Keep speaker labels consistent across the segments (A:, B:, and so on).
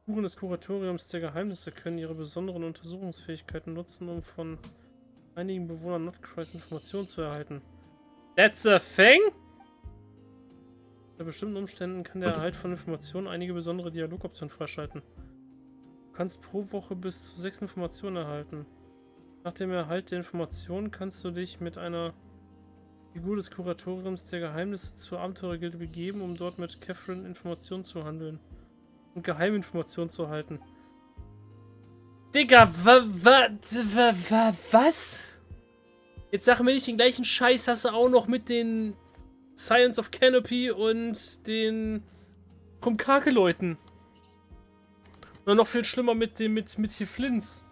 A: Figuren des Kuratoriums der Geheimnisse können ihre besonderen Untersuchungsfähigkeiten nutzen, um von einigen Bewohnern Notcries Informationen zu erhalten. That's a thing? Unter bestimmten Umständen kann der Erhalt von Informationen einige besondere Dialogoptionen freischalten. Du kannst pro Woche bis zu 6 Informationen erhalten. Nach dem Erhalt der Informationen kannst du dich mit einer Figur des Kuratoriums der Geheimnisse zur Abenteurergilde begeben, um dort mit Catherine Informationen zu handeln und Geheiminformationen zu erhalten. Digga, was? Jetzt sag mir nicht den gleichen Scheiß hast du auch noch mit den Science of Canopy und den Krumkake-Leuten. Oder noch viel schlimmer mit dem, mit hier Flins.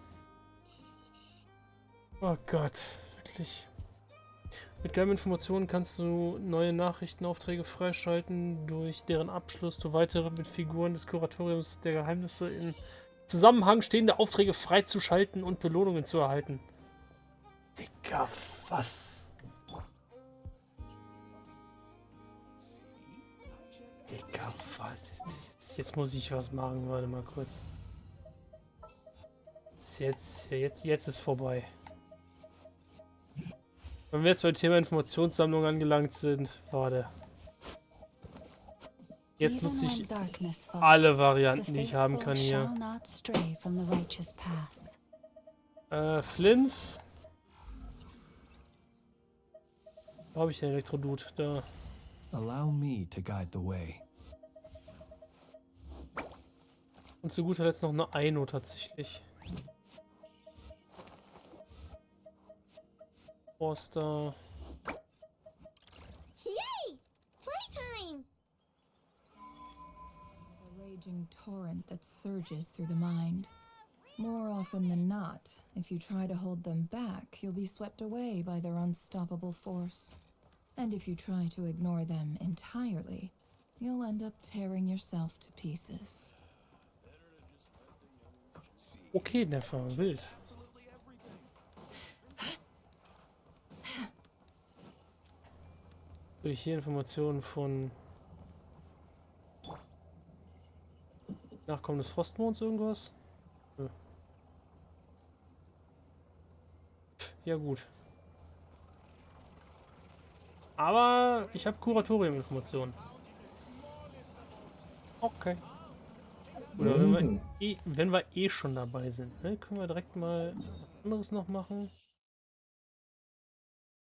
A: Oh Gott, wirklich. Mit Geheiminformationen kannst du neue Nachrichtenaufträge freischalten, durch deren Abschluss du weitere mit Figuren des Kuratoriums der Geheimnisse in Zusammenhang stehende Aufträge freizuschalten und Belohnungen zu erhalten. Digga, was? Digga, was? Jetzt muss ich was machen, warte mal kurz. Jetzt ist vorbei. Wenn wir jetzt beim Thema Informationssammlung angelangt sind, warte. Jetzt nutze ich alle Varianten, die ich haben kann hier. Flins. Wo habe ich den Elektrodude? Da.
B: Allow me to guide the way.
A: Und zu guter Letzt noch eine Aino tatsächlich. Forster.
C: Yay! Playtime!
D: A raging torrent that surges through the mind. More often than not, if you try to hold them back, you'll be swept away by their unstoppable force. And if you try to ignore them entirely, you'll end up tearing yourself to pieces.
A: Okay, Ineffa, wild. Durch hier Informationen von Nachkommen des Frostmonds irgendwas? Nö. Ja gut. Aber ich habe Kuratorium-Informationen. Okay. Oder wenn wir eh schon dabei sind, ne, können wir direkt mal was anderes noch machen.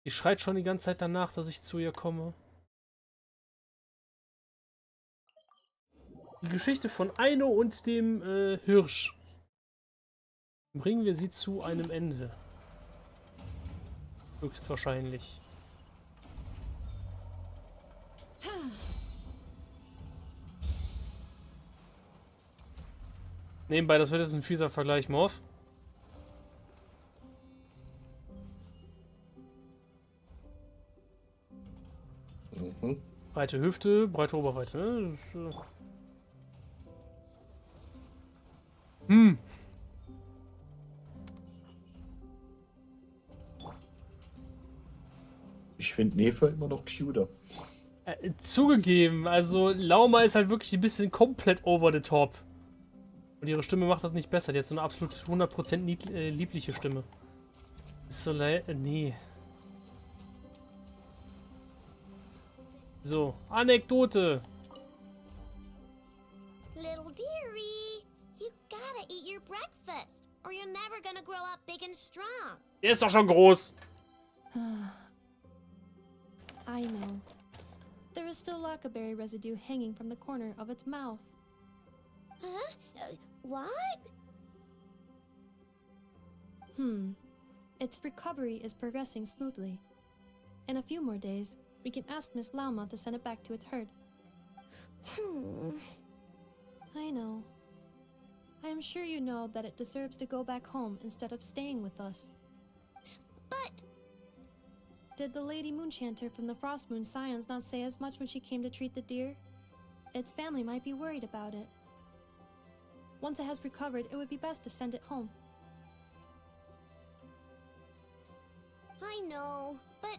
A: Die schreit schon die ganze Zeit danach, dass ich zu ihr komme. Die Geschichte von Aino und dem Hirsch. Bringen wir sie zu einem Ende. Höchstwahrscheinlich. Nebenbei, das wird jetzt ein fieser Vergleich, Morph. Breite Hüfte, breite Oberweite, ne? Das ist,
E: Ich finde Nefa immer noch cuter.
A: Zugegeben, also Lauma ist halt wirklich ein bisschen komplett over the top. Und ihre Stimme macht das nicht besser. Die hat so eine absolut 100% liebliche Stimme. Ist so nee. So, Anekdote.
C: Little dearie, you gotta eat your breakfast, or you're never gonna grow up big and strong.
A: Der ist doch schon groß.
F: I know. There is still lacquerberry residue hanging from the corner of its mouth.
C: Huh? What?
F: Its recovery is progressing smoothly. In a few more days, we can ask Miss Lauma to send it back to its herd. I know. I am sure you know that it deserves to go back home instead of staying with us.
C: But...
F: Did the Lady Moonchanter from the Frost Moon Scions not say as much when she came to treat the deer? Its family might be worried about it. Once it has recovered, it would be best to send it home.
C: I know, but,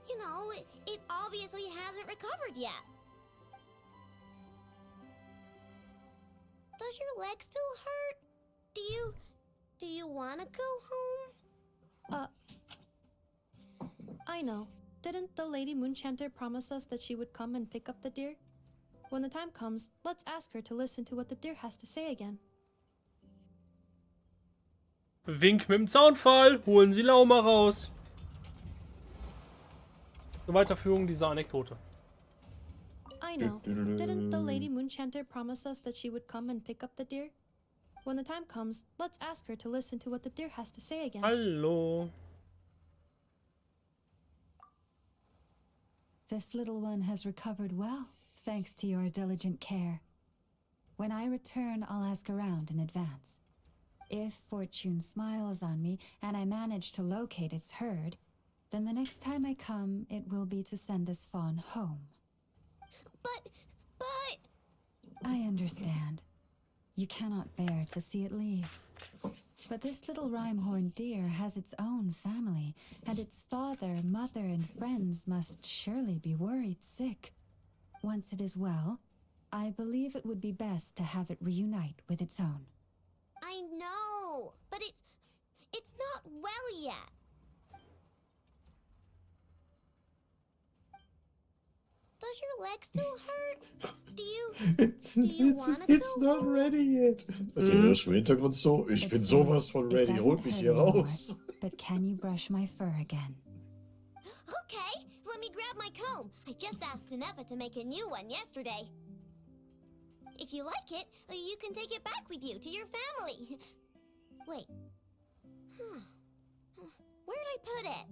C: you know, it obviously hasn't recovered yet. Does your leg still hurt? Do you want to go home?
F: Aino, didn't the Lady Moonchanter promise us that she would come and pick up the deer? When the time comes, let's ask her to listen to what the deer has to say again.
A: Wink mit dem Zaunpfahl. Holen Sie Lauma raus. Zur Weiterführung dieser Anekdote.
F: Aino, didn't the Lady Moonchanter promise us that she would come and pick up the deer? When the time comes, let's ask her to listen to what the deer has to say again.
A: Hallo.
G: This little one has recovered well, thanks to your diligent care. When I return, I'll ask around in advance. If fortune smiles on me and I manage to locate its herd, then the next time I come, it will be to send this fawn home.
C: But...
G: I understand. You cannot bear to see it leave. But this little rhyme-horned deer has its own family, and its father, mother, and friends must surely be worried sick. Once it is well, I believe it would be best to have it reunite with its own.
C: I know, but it's not well yet. Does your leg still hurt? Do you wanna
E: It's
C: go
E: not
C: home?
E: ready yet. Und der Hirsch im Hintergrund so, ich
G: It
E: bin
G: says
E: sowas von
G: it
E: ready,
G: doesn't
E: holt mich
G: hurt
E: hier
G: anymore,
E: raus.
G: But can you brush my fur again?
C: Okay, let me grab my comb. I just asked Ineffa to make a new one yesterday. If you like it, you can take it back with you to your family. Wait. Where did I put it?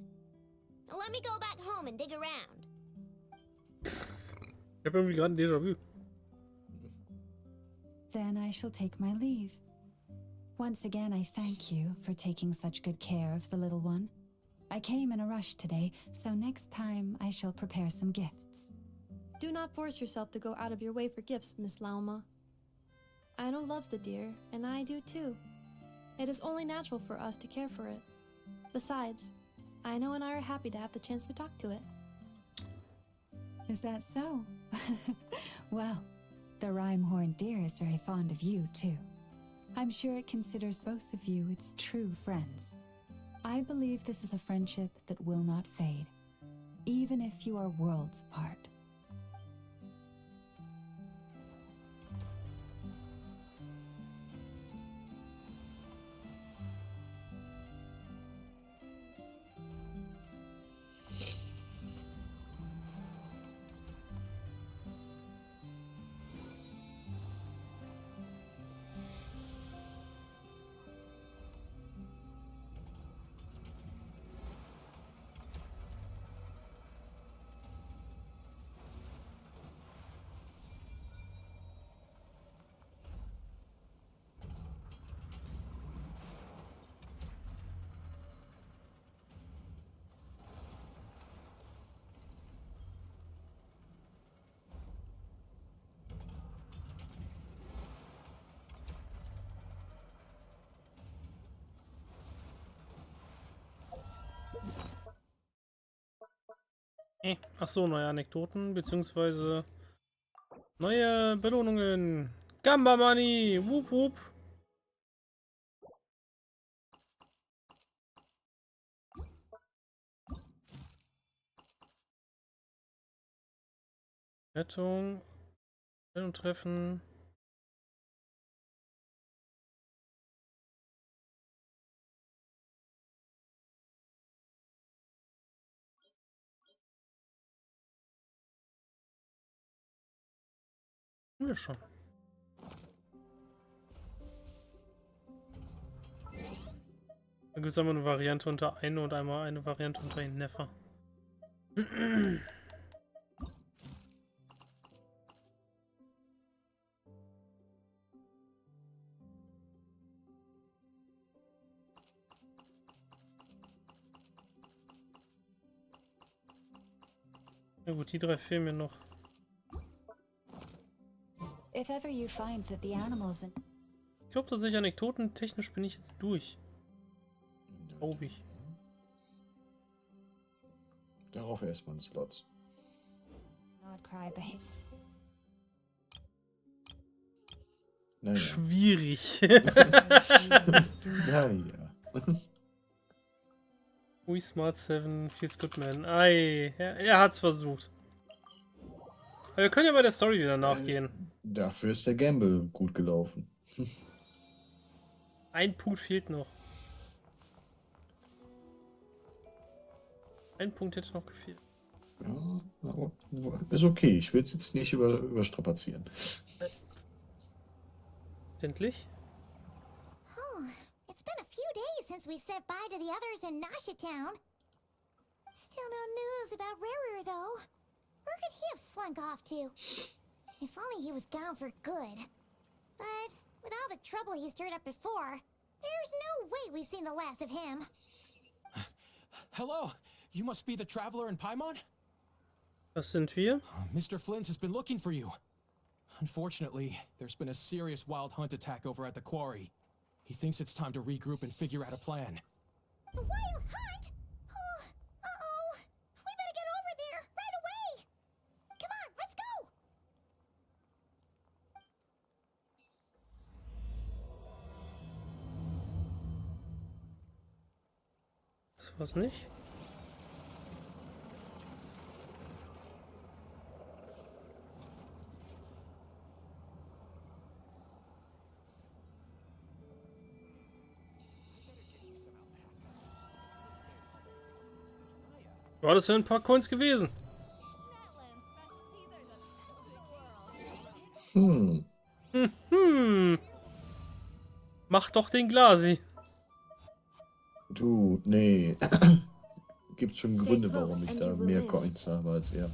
C: Let me go back home and dig around.
A: Ich habe irgendwie gerade ein Déjà-vu.
G: Then I shall take my leave. Once again, I thank you for taking such good care of the little one. I came in a rush today, so next time I shall prepare some gifts.
F: Do not force yourself to go out of your way for gifts, Miss Lauma. Aino loves the deer, and I do too. It is only natural for us to care for it. Besides, Aino and I are happy to have the chance to talk to it.
G: Is that so? Well, the rhyme-horned deer is very fond of you, too. I'm sure it considers both of you its true friends. I believe this is a friendship that will not fade, even if you are worlds apart.
A: Achso, neue Anekdoten, beziehungsweise neue Belohnungen. Gamba Money! Wup wup! Rettung. Rettung treffen. Ja, schon. Da gibt es einmal eine Variante unter Aino und einmal eine Variante unter Ineffa. Na gut, die drei fehlen mir noch.
G: If ever you find that the animals in
A: Ich glaube tatsächlich, Anekdoten technisch bin ich jetzt durch. Glaube ich.
E: Darauf erstmal einen Slots.
G: not cry behave.
E: Naja.
A: Schwierig.
E: Ja, ja.
A: We Smart 7 feels good, man. Ei, er hat's versucht. Aber wir können ja bei der Story wieder nachgehen.
E: Dafür ist der Gamble gut gelaufen.
A: Ein Punkt fehlt noch. Ein Punkt hätte noch gefehlt.
E: Ja, aber ist okay. Ich will es jetzt nicht überstrapazieren.
A: Endlich?
C: Oh, it's been a few days since we said bye to the others in Nasha Town. Still no news about Rerir, though. Where could he have slunk off to? If only he was gone for good. But with all the trouble he stirred up before, there's no way we've seen the last of him.
H: Hello, you must be the traveler in Paimon?
A: Das sind wir.
H: Mr. Flynn has been looking for you. Unfortunately, there's been a serious wild hunt attack over at the quarry. He thinks it's time to regroup and figure out a plan.
C: The wild hunt? Oh, uh-oh. We better get over there right away. Come on, let's go.
A: Das war's nicht. War das für ein paar Coins gewesen? Mach doch den Glasi.
E: Du, nee. Gibt schon Gründe, warum ich da mehr Coins habe als er.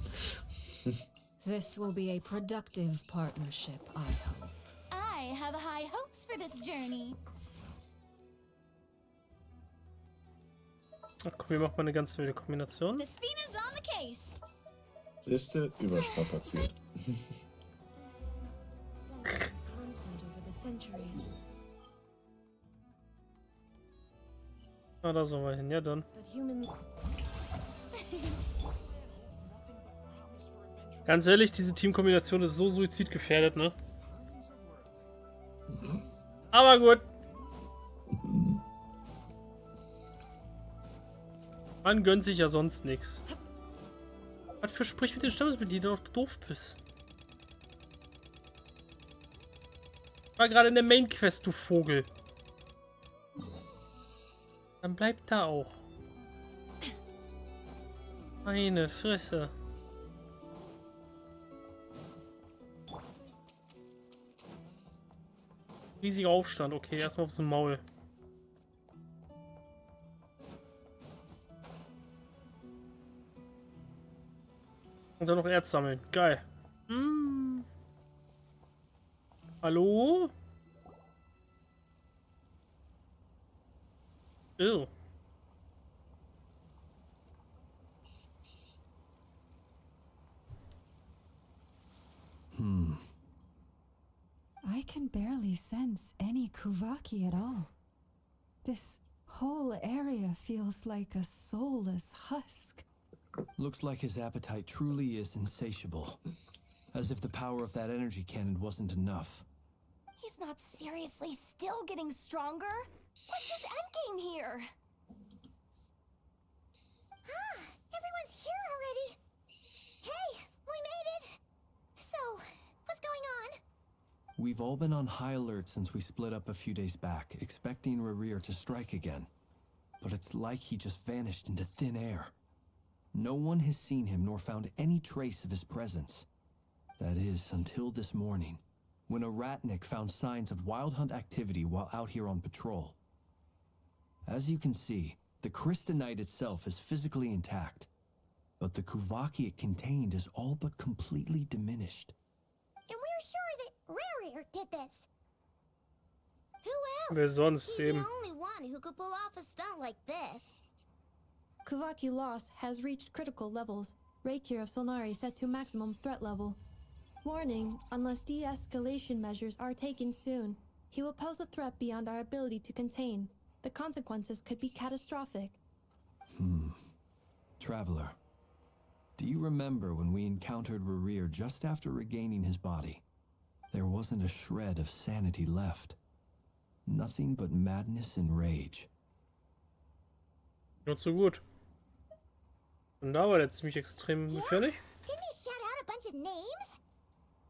G: This will be a productive partnership, I hope.
C: I have high hopes for this journey.
A: Ach komm, wir machen mal eine ganz wilde Kombination.
C: The Spina's on the case.
E: Siehste, überstrapaziert.
F: Constant over the centuries,
A: Ah, da sollen wir hin. Ja, dann.
F: but human
A: Ganz ehrlich, diese Teamkombination ist so suizidgefährdet, ne? Aber gut. Man gönnt sich ja sonst nichts. Was für Sprich mit den Stammesbedienern, doch du doof bist. War gerade in der Main Quest, du Vogel. Dann bleib da auch. Meine Fresse. Riesiger Aufstand, okay, erstmal aufs Maul. Und dann noch Erz sammeln. Geil. Hm. Hallo? Ew.
G: I can barely sense any Kuvaki at all. This whole area feels like a soulless husk.
B: Looks like his appetite truly is insatiable. As if the power of that energy cannon wasn't enough.
C: He's not seriously still getting stronger? What's his endgame here? Ah, everyone's here already. Hey, we made it. So, what's going on?
B: We've all been on high alert since we split up a few days back, expecting Rerir to strike again. But it's like he just vanished into thin air. No one has seen him nor found any trace of his presence. That is, until this morning, when a ratnik found signs of wild hunt activity while out here on patrol. As you can see, the Crystonite itself is physically intact, but the Kuvaki it contained is all but completely diminished.
C: And we're sure that Rerir did this. Who else?
A: Wer sonst
C: He's the
A: eben?
C: only one who could pull off a stunt like this.
F: Kuvaki loss has reached critical levels. Rerir of Solnari set to maximum threat level. Warning, unless de-escalation measures are taken soon, he will pose a threat beyond our ability to contain. The consequences could be catastrophic.
B: Traveler, do you remember when we encountered Rerir just after regaining his body? There wasn't a shred of sanity left. Nothing but madness and rage.
A: Not so gut. Und da war der ziemlich extrem gefährlich.
C: Didn't he shout out a bunch of names?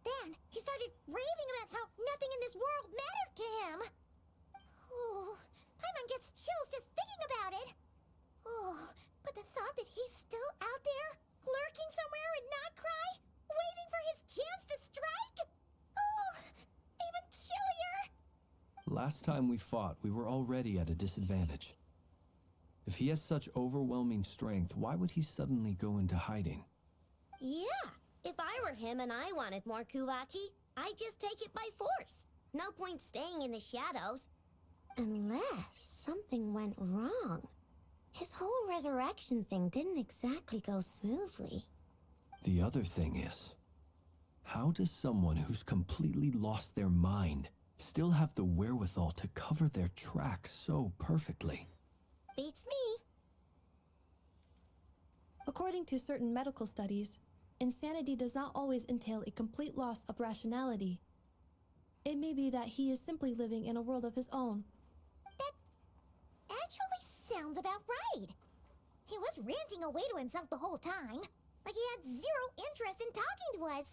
C: Then he started raving about how nothing in this world mattered to him. Oh, Paimon gets chills just thinking about it. Oh, but the thought that he's still out there, lurking somewhere in Not Cry, waiting for his chance to strike? Oh, even chillier.
B: Last time we fought, we were already at a disadvantage. If he has such overwhelming strength, why would he suddenly go into hiding?
C: Yeah, if I were him and I wanted more Kuvaki, I'd just take it by force. No point staying in the shadows. Unless something went wrong. His whole resurrection thing didn't exactly go smoothly.
B: The other thing is, how does someone who's completely lost their mind still have the wherewithal to cover their tracks so perfectly?
C: Beats me.
F: According to certain medical studies, insanity does not always entail a complete loss of rationality. It may be that he is simply living in a world of his own.
C: That actually sounds about right. He was ranting away to himself the whole time, like he had zero interest in talking to us.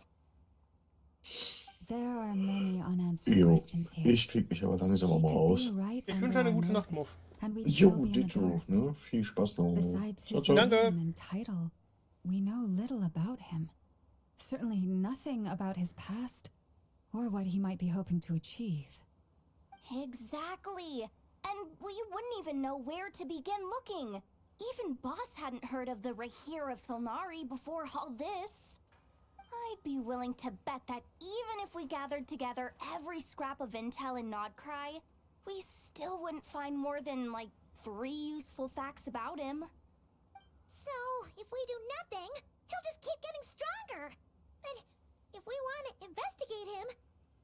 G: There are many unanswered
E: Jo,
G: questions here.
E: ich krieg mich aber langsam
G: He
E: mal
G: could
E: raus.
G: be right
A: Ich
G: under
A: wünsche eine
G: our
A: gute
G: noses,
A: Nacht, Muff.
G: and we'd
E: Jo,
G: still be in the
E: ditto,
G: dark.
E: ne? Viel Spaß noch.
G: Besides
E: Ciao,
G: his
E: ciao.
A: Danke.
G: name and title, we know little about him. Certainly nothing about his past, or what he might be hoping to achieve.
I: Exactly. And we wouldn't even know where to begin looking. Even Boss hadn't heard of the Rerir of Solnari before all this. I'd be willing to bet that even if we gathered together every scrap of intel in Nodcry, we still wouldn't find more than, like, 3 useful facts about him.
C: So, if we do nothing, he'll just keep getting stronger. But if we want to investigate him,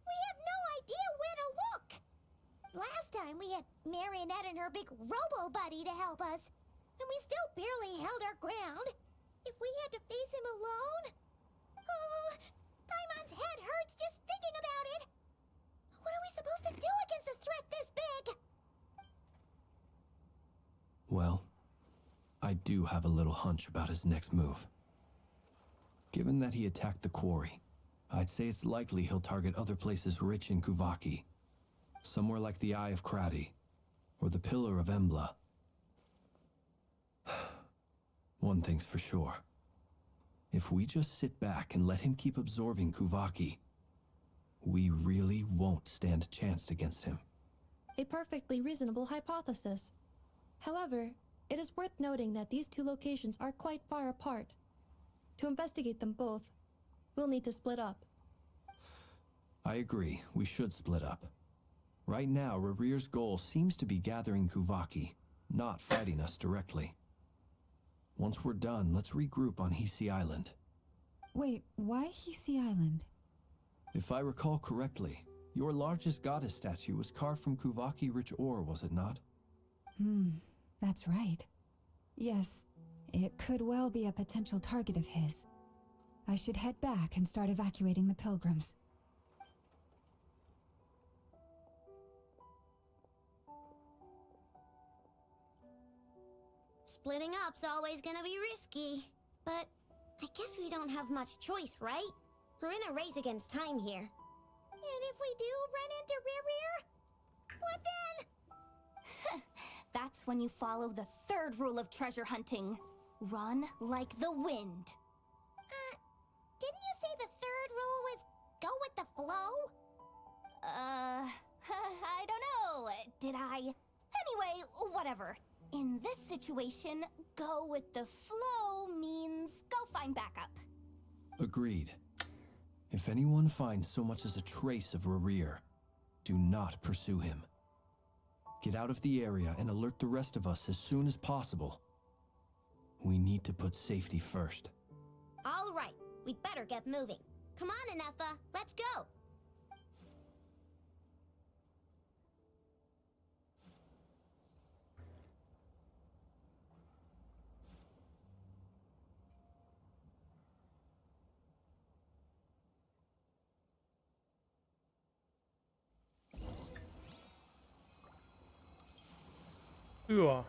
C: we have no idea where to look. Last time we had Marionette and her big robo-buddy to help us, and we still barely held our ground. If we had to face him alone... Oh, Paimon's head hurts just thinking about it. What are we supposed to do against a threat this big?
B: Well, I do have a little hunch about his next move. Given that he attacked the quarry, I'd say it's likely he'll target other places rich in Kuvaki. Somewhere like the Eye of Krati, or the Pillar of Embla. One thing's for sure. If we just sit back and let him keep absorbing Kuvaki, we really won't stand a chance against him.
F: A perfectly reasonable hypothesis. However, it is worth noting that these two locations are quite far apart. To investigate them both, we'll need to split up.
B: I agree, we should split up. Right now, Rerir's goal seems to be gathering Kuvaki, not fighting us directly. Once we're done, let's regroup on Hisi Island.
G: Wait, why Hisi Island?
B: If I recall correctly, your largest goddess statue was carved from Kuvaki-rich ore, was it not?
G: That's right. Yes, it could well be a potential target of his. I should head back and start evacuating the pilgrims.
C: Splitting up's always gonna be risky. But I guess we don't have much choice, right? We're in a race against time here. And if we do run into Rerir, what then?
I: That's when you follow the 3rd rule of treasure hunting. Run like the wind.
C: Didn't you say the 3rd rule was go with the flow?
I: I don't know. Did I? Anyway, whatever. In this situation, go with the flow means go find backup.
B: Agreed. If anyone finds so much as a trace of Rerir, do not pursue him. Get out of the area and alert the rest of us as soon as possible. We need to put safety first.
C: All right, we'd better get moving. Come on, Ineffa, let's go.
A: Ja.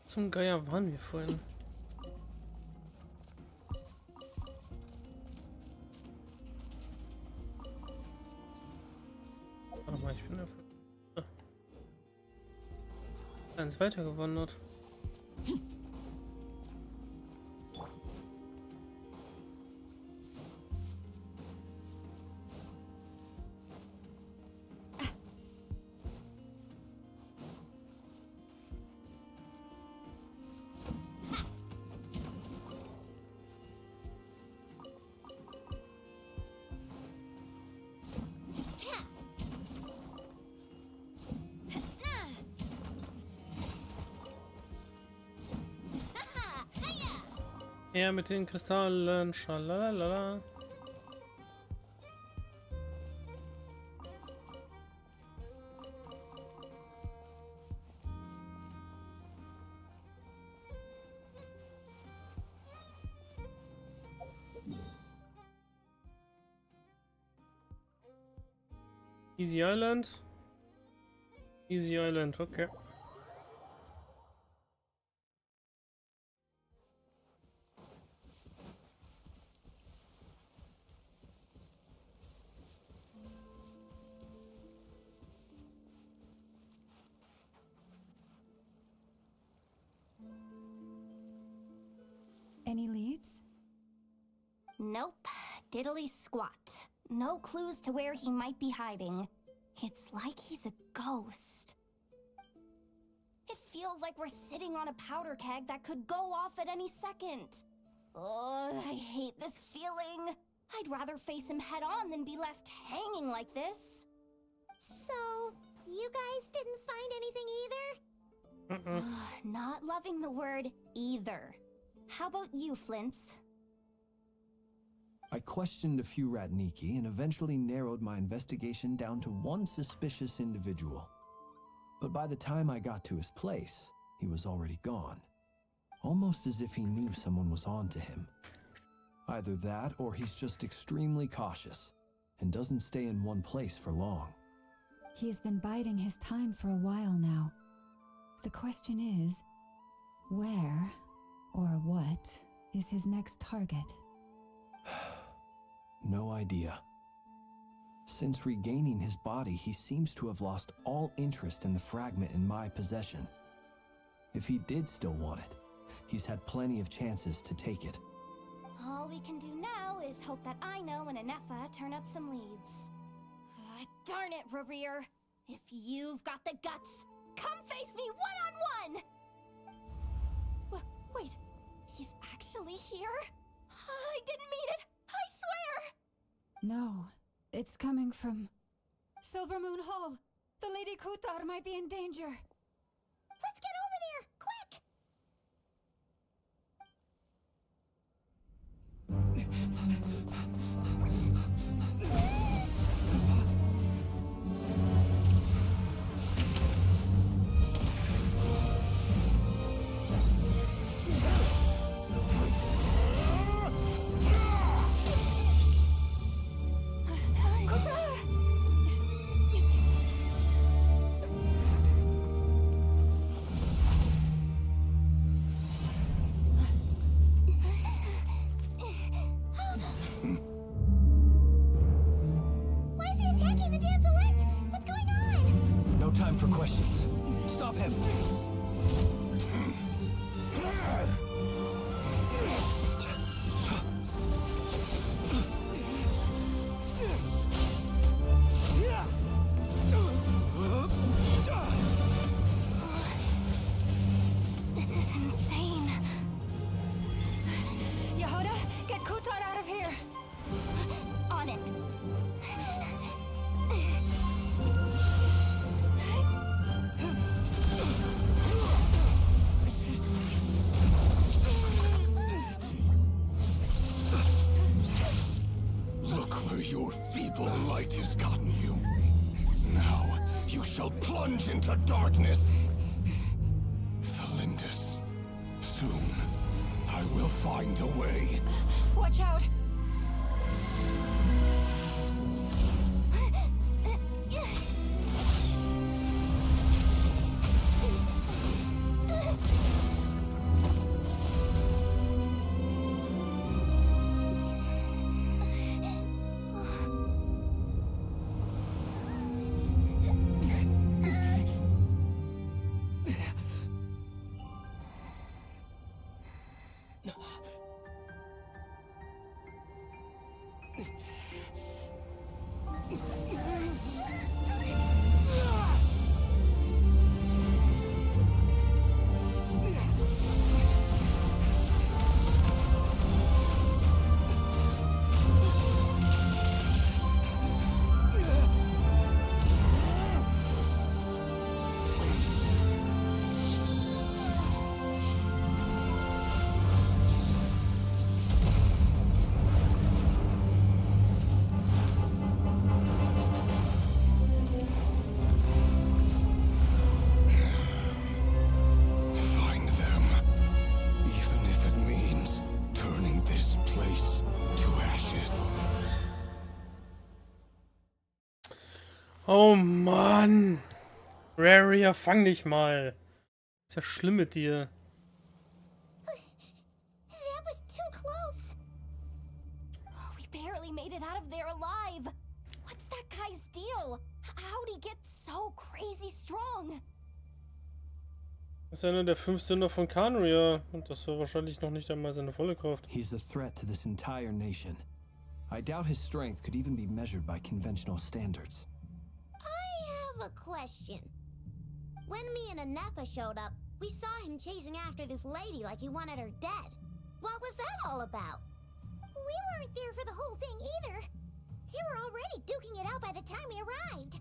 A: Zum Geier waren wir vorhin. Warte mal, ich bin ja eins weiter gewandert. Ja, mit den Kristallen, schalalala. Easy Island. Easy Island, okay.
G: Any leads?
I: Nope. Diddly squat. No clues to where he might be hiding. It's like he's a ghost. It feels like we're sitting on a powder keg that could go off at any second. Oh, I hate this feeling. I'd rather face him head on than be left hanging like this.
C: So, you guys didn't find anything either?
I: Not loving the word either. How about you, Flints?
B: I questioned a few Ratniki and eventually narrowed my investigation down to one suspicious individual. But by the time I got to his place, he was already gone. Almost as if he knew someone was on to him. Either that, or he's just extremely cautious and doesn't stay in one place for long.
G: He's been biding his time for a while now. The question is, where or what is his next target?
B: No idea. Since regaining his body, he seems to have lost all interest in the fragment in my possession. If he did still want it, he's had plenty of chances to take it.
I: All we can do now is hope that Aino and Ineffa turn up some leads. Darn it, Rerir! If you've got the guts, come face me one-on-one! Wait, he's actually here? I didn't mean it! I swear!
G: No, it's coming from Silver Moon Hall. The Lady Kutar might be in danger.
C: Let's get over there, quick!
B: Time for questions. Stop him!
I: This is insane.
G: Yehuda, get Kutar out of here!
I: On it.
J: For your feeble light has gotten you. Now you shall plunge into darkness. Felindus, soon I will find a way.
I: Watch out!
J: Find them. Even if it means turning this place to ashes.
A: Oh Mann. Rerir, fang dich mal. Ist ja schlimm mit dir.
I: That was too close. Oh, we barely made it out of there alive. What's that guy's deal? How'd he get so crazy strong?
A: Ist ja einer der 5 Sünder von Khaenri'ah. Und das war wahrscheinlich noch nicht einmal seine volle Kraft.
B: He's a threat to this entire nation. I doubt his strength could even be measured by conventional standards.
C: I have a question. When me and Ineffa showed up, we saw him chasing after this lady like he wanted her dead. What was that all about? We weren't there for the whole thing either. They were already duking it out by the time we arrived.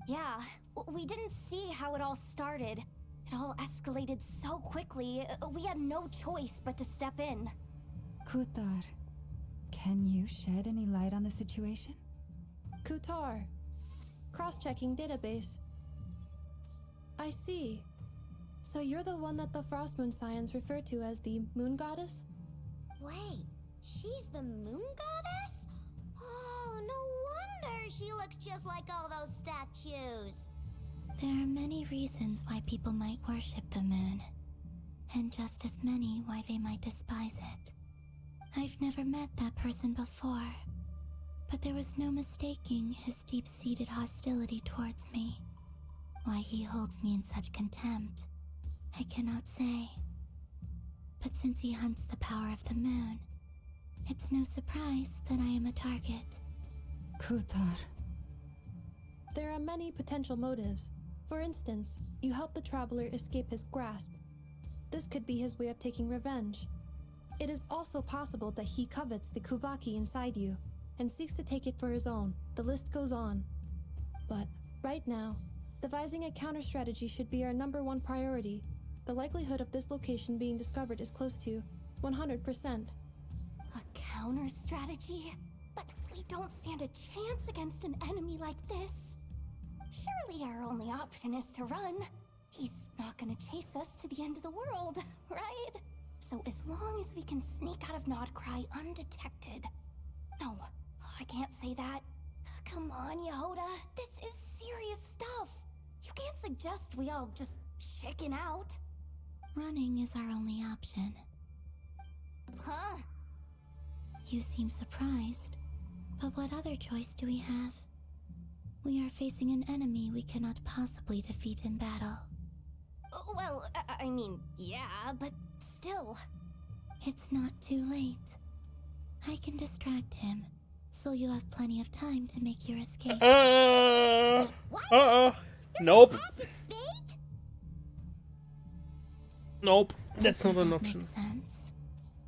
I: Yeah, we didn't see how it all started. It all escalated so quickly, we had no choice but to step in.
G: Kutar, can you shed any light on the situation?
F: Kutar. Cross-checking database. I see. So you're the one that the Frost Moon Scions refer to as the Moon Goddess?
C: Wait, she's the moon goddess? Oh, no wonder she looks just like all those statues.
K: There are many reasons why people might worship the moon, and just as many why they might despise it. I've never met that person before, but there was no mistaking his deep-seated hostility towards me. Why he holds me in such contempt, I cannot say. But since he hunts the power of the moon, it's no surprise that I am a target.
G: Kutar.
F: There are many potential motives. For instance, you help the traveler escape his grasp. This could be his way of taking revenge. It is also possible that he covets the Kuvaki inside you, and seeks to take it for his own. The list goes on. But, right now, devising a counter-strategy should be our #1 priority. The likelihood of this location being discovered is close to 100%.
I: A counter-strategy? But we don't stand a chance against an enemy like this. Surely our only option is to run. He's not gonna chase us to the end of the world, right? So as long as we can sneak out of Nodcry undetected. No, I can't say that. Come on, Yehoda, this is serious stuff. You can't suggest we all just chicken out.
K: Running is our only option.
I: Huh?
K: You seem surprised, but what other choice do we have? We are facing an enemy we cannot possibly defeat in battle.
I: Well, I mean, yeah, but still.
K: It's not too late. I can distract him, so you have plenty of time to make your escape.
A: Nope. Nope. That's not an option.
K: Makes sense.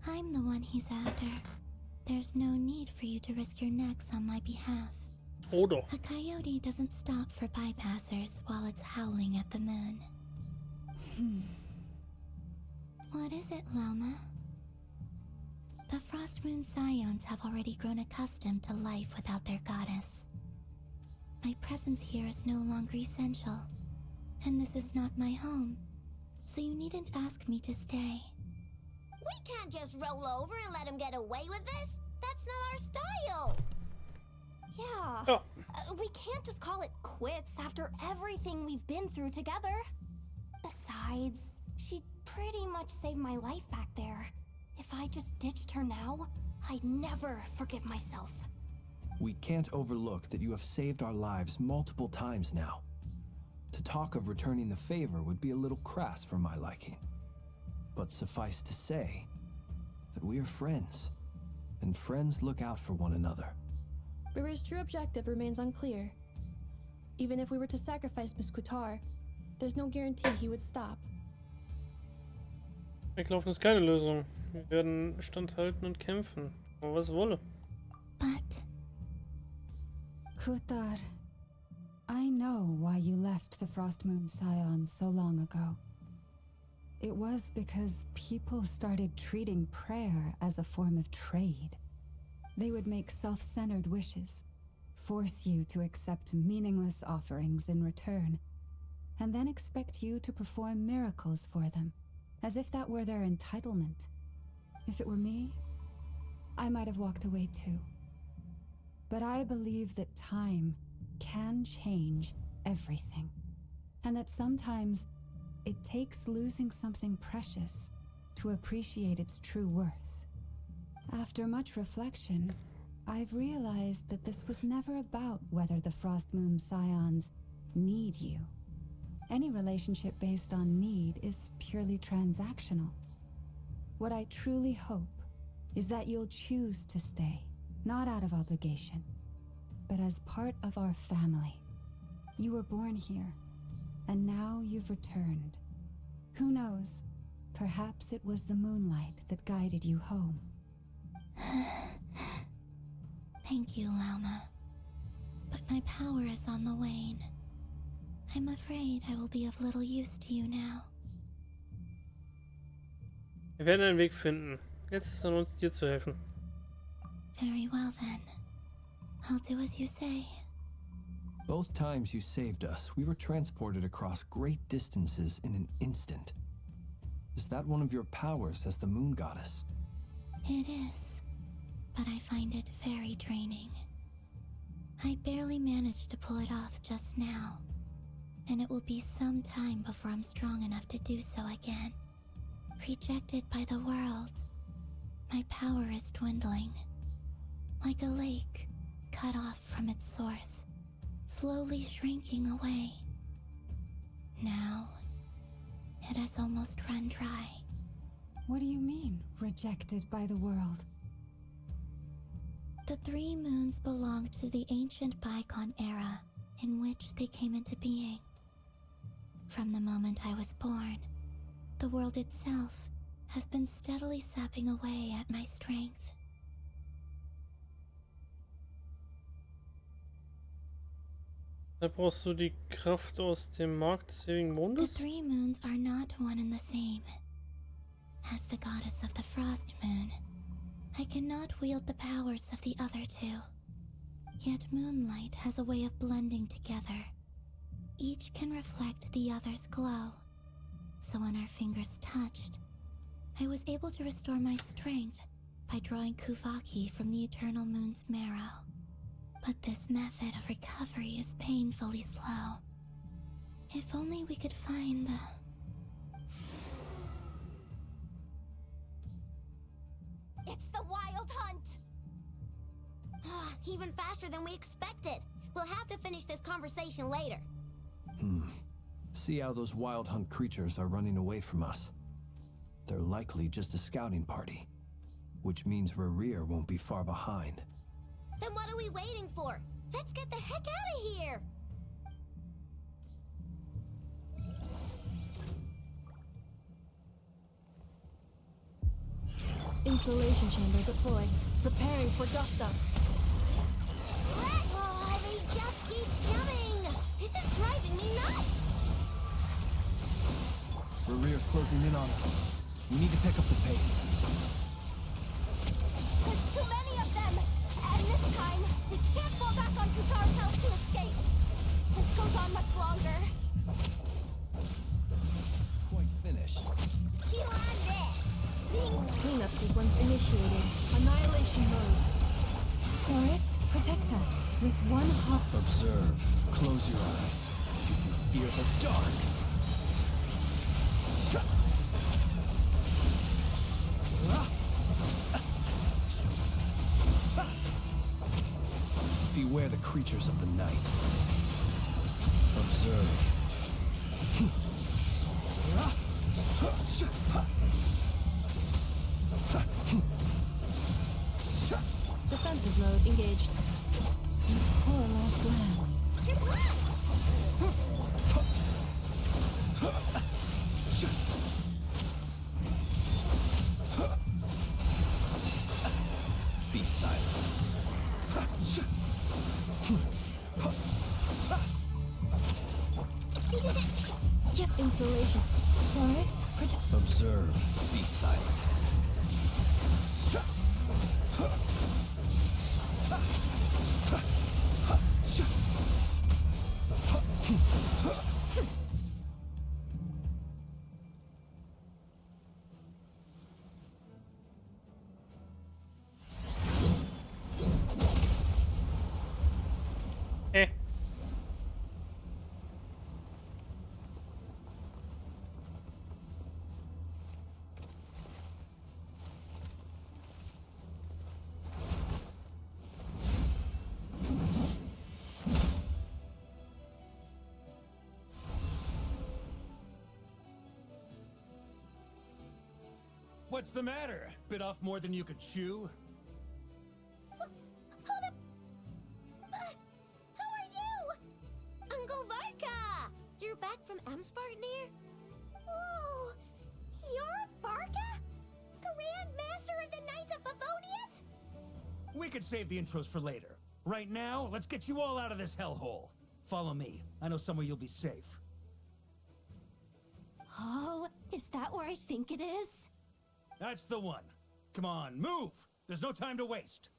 K: I'm the one he's after. There's no need for you to risk your necks on my behalf.
A: Hold on.
K: A coyote doesn't stop for bypassers while it's howling at the moon. What is it, Loma? The Frost Moon Scions have already grown accustomed to life without their goddess. My presence here is no longer essential, and this is not my home, so you needn't ask me to stay.
C: We can't just roll over and let him get away with this. That's not our style.
I: Yeah.
A: Oh.
I: We can't just call it quits after everything we've been through together. Besides, she pretty much saved my life back there. If I just ditched her now, I'd never forgive myself.
B: We can't overlook that you have saved our lives multiple times now. To talk of returning the favor would be a little crass for my liking. But suffice to say that we are friends, and friends look out for one another.
F: Rerir's true objective remains unclear. Even if we were to sacrifice Miss Kutar, there's no guarantee he would stop.
A: Weglaufen ist keine Lösung. Wir werden standhalten und kämpfen. Aber was wolle.
K: But
G: Kutar, I know why you left the Frost Moon Scions so long ago. It was because people started treating prayer as a form of trade. They would make self-centered wishes, force you to accept meaningless offerings in return, and then expect you to perform miracles for them, as if that were their entitlement. If it were me, I might have walked away too. But I believe that time can change everything, and that sometimes it takes losing something precious to appreciate its true worth. After much reflection, I've realized that this was never about whether the Frost Moon Scions need you. Any relationship based on need is purely transactional. What I truly hope is that you'll choose to stay, not out of obligation, but as part of our family. You were born here, and now you've returned. Who knows? Perhaps it was the moonlight that guided you home.
K: thank you, Lauma. But my power is on the wane. I'm afraid I will be of little use to you now.
A: Wir werden einen Weg finden. Jetzt ist es an uns, dir zu helfen.
K: Very well then. I'll do as you say.
B: Both times you saved us, we were transported across great distances in an instant. Is that one of your powers as the moon goddess?
K: It is, but I find it very draining. I barely managed to pull it off just now, and it will be some time before I'm strong enough to do so again. Rejected by the world, my power is dwindling. Like a lake cut off from its source, slowly shrinking away. Now, it has almost run dry.
G: What do you mean, rejected by the world?
K: The 3 moons belonged to the ancient bygone era in which they came into being. From the moment I was born, the world itself has been steadily sapping away at my strength.
A: Da brauchst du die Kraft aus dem Markt des ewigen
K: The
A: Mondes?
K: 3 moons are not one and the same. As the goddess of the Frost Moon, I cannot wield the powers of the other 2. Yet moonlight has a way of blending together. Each can reflect the other's glow. So when our fingers touched, I was able to restore my strength by drawing Kuvaki from the eternal moon's marrow. But this method of recovery is painfully slow. If only we could find the...
C: It's the Wild Hunt! Even faster than we expected. We'll have to finish this conversation later.
B: See how those Wild Hunt creatures are running away from us. They're likely just a scouting party, which means Rerir won't be far behind.
C: Then what are we waiting for? Let's get the heck out of here!
F: Installation chamber deployed, preparing for dust-up.
C: Oh, they just keep coming! This is driving me nuts!
B: Rerir's closing in on us. We need to pick up the pace.
I: goes on much longer.
B: Quite finished.
C: Chew on this.
F: Cleanup sequence initiated. Annihilation mode.
G: Forest, protect us with one hot.
B: Observe. Close your eyes. Do you fear the dark? Beware the creatures of the night. Observe.
F: Defensive mode engaged.
G: Poor lost lamb.
B: Be silent.
F: Yep, installation.
G: Forest, protect.
B: Observe. Be silent.
A: Eh.
H: What's the matter? Bit off more than you could chew?
C: Hold up! Who are you? Uncle Varka! You're back from Amsvartnir? Oh, you're Varka? Grand Master of the Knights of Favonius?
H: We could save the intros for later. Right now, let's get you all out of this hellhole. Follow me. I know somewhere you'll be safe.
I: Oh, is that where I think it is?
H: That's the one. Come on, move! There's no time to waste.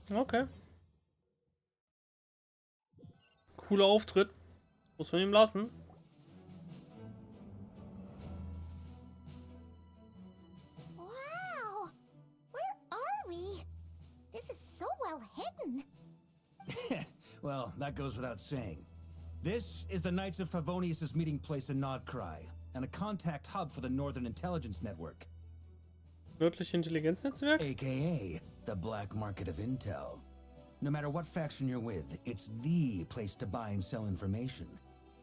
A: Okay. Cooler Auftritt. Muss man ihm lassen.
C: Wow! Where are we? This is so well hidden.
H: Well, that goes without saying. This is the Knights of Favonius' meeting place in Nordkrai, and a contact hub for the Northern Intelligence Network.
A: Nördliche Intelligenznetzwerk?
H: AKA the black market of intel. No matter what faction you're with, it's the place to buy and sell information.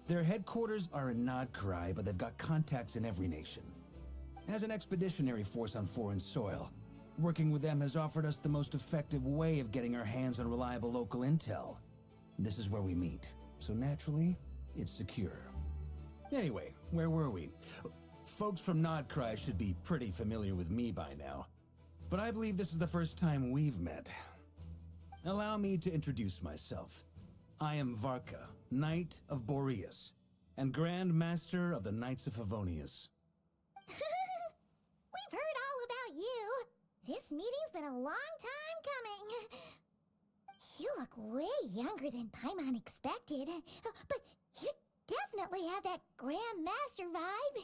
H: Their headquarters are in Nordkrai, but they've got contacts in every nation. As an expeditionary force on foreign soil, working with them has offered us the most effective way of getting our hands on reliable local intel. This is where we meet, so naturally, it's secure. Anyway, where were we? Folks from Nordkrai should be pretty familiar with me by now, but I believe this is the first time we've met. Allow me to introduce myself. I am Varka, Knight of Boreas, and Grand Master of the Knights of Favonius.
C: We've heard all about you. This meeting's been a long time coming. You look way younger than Paimon expected, but you definitely have that Grand Master vibe.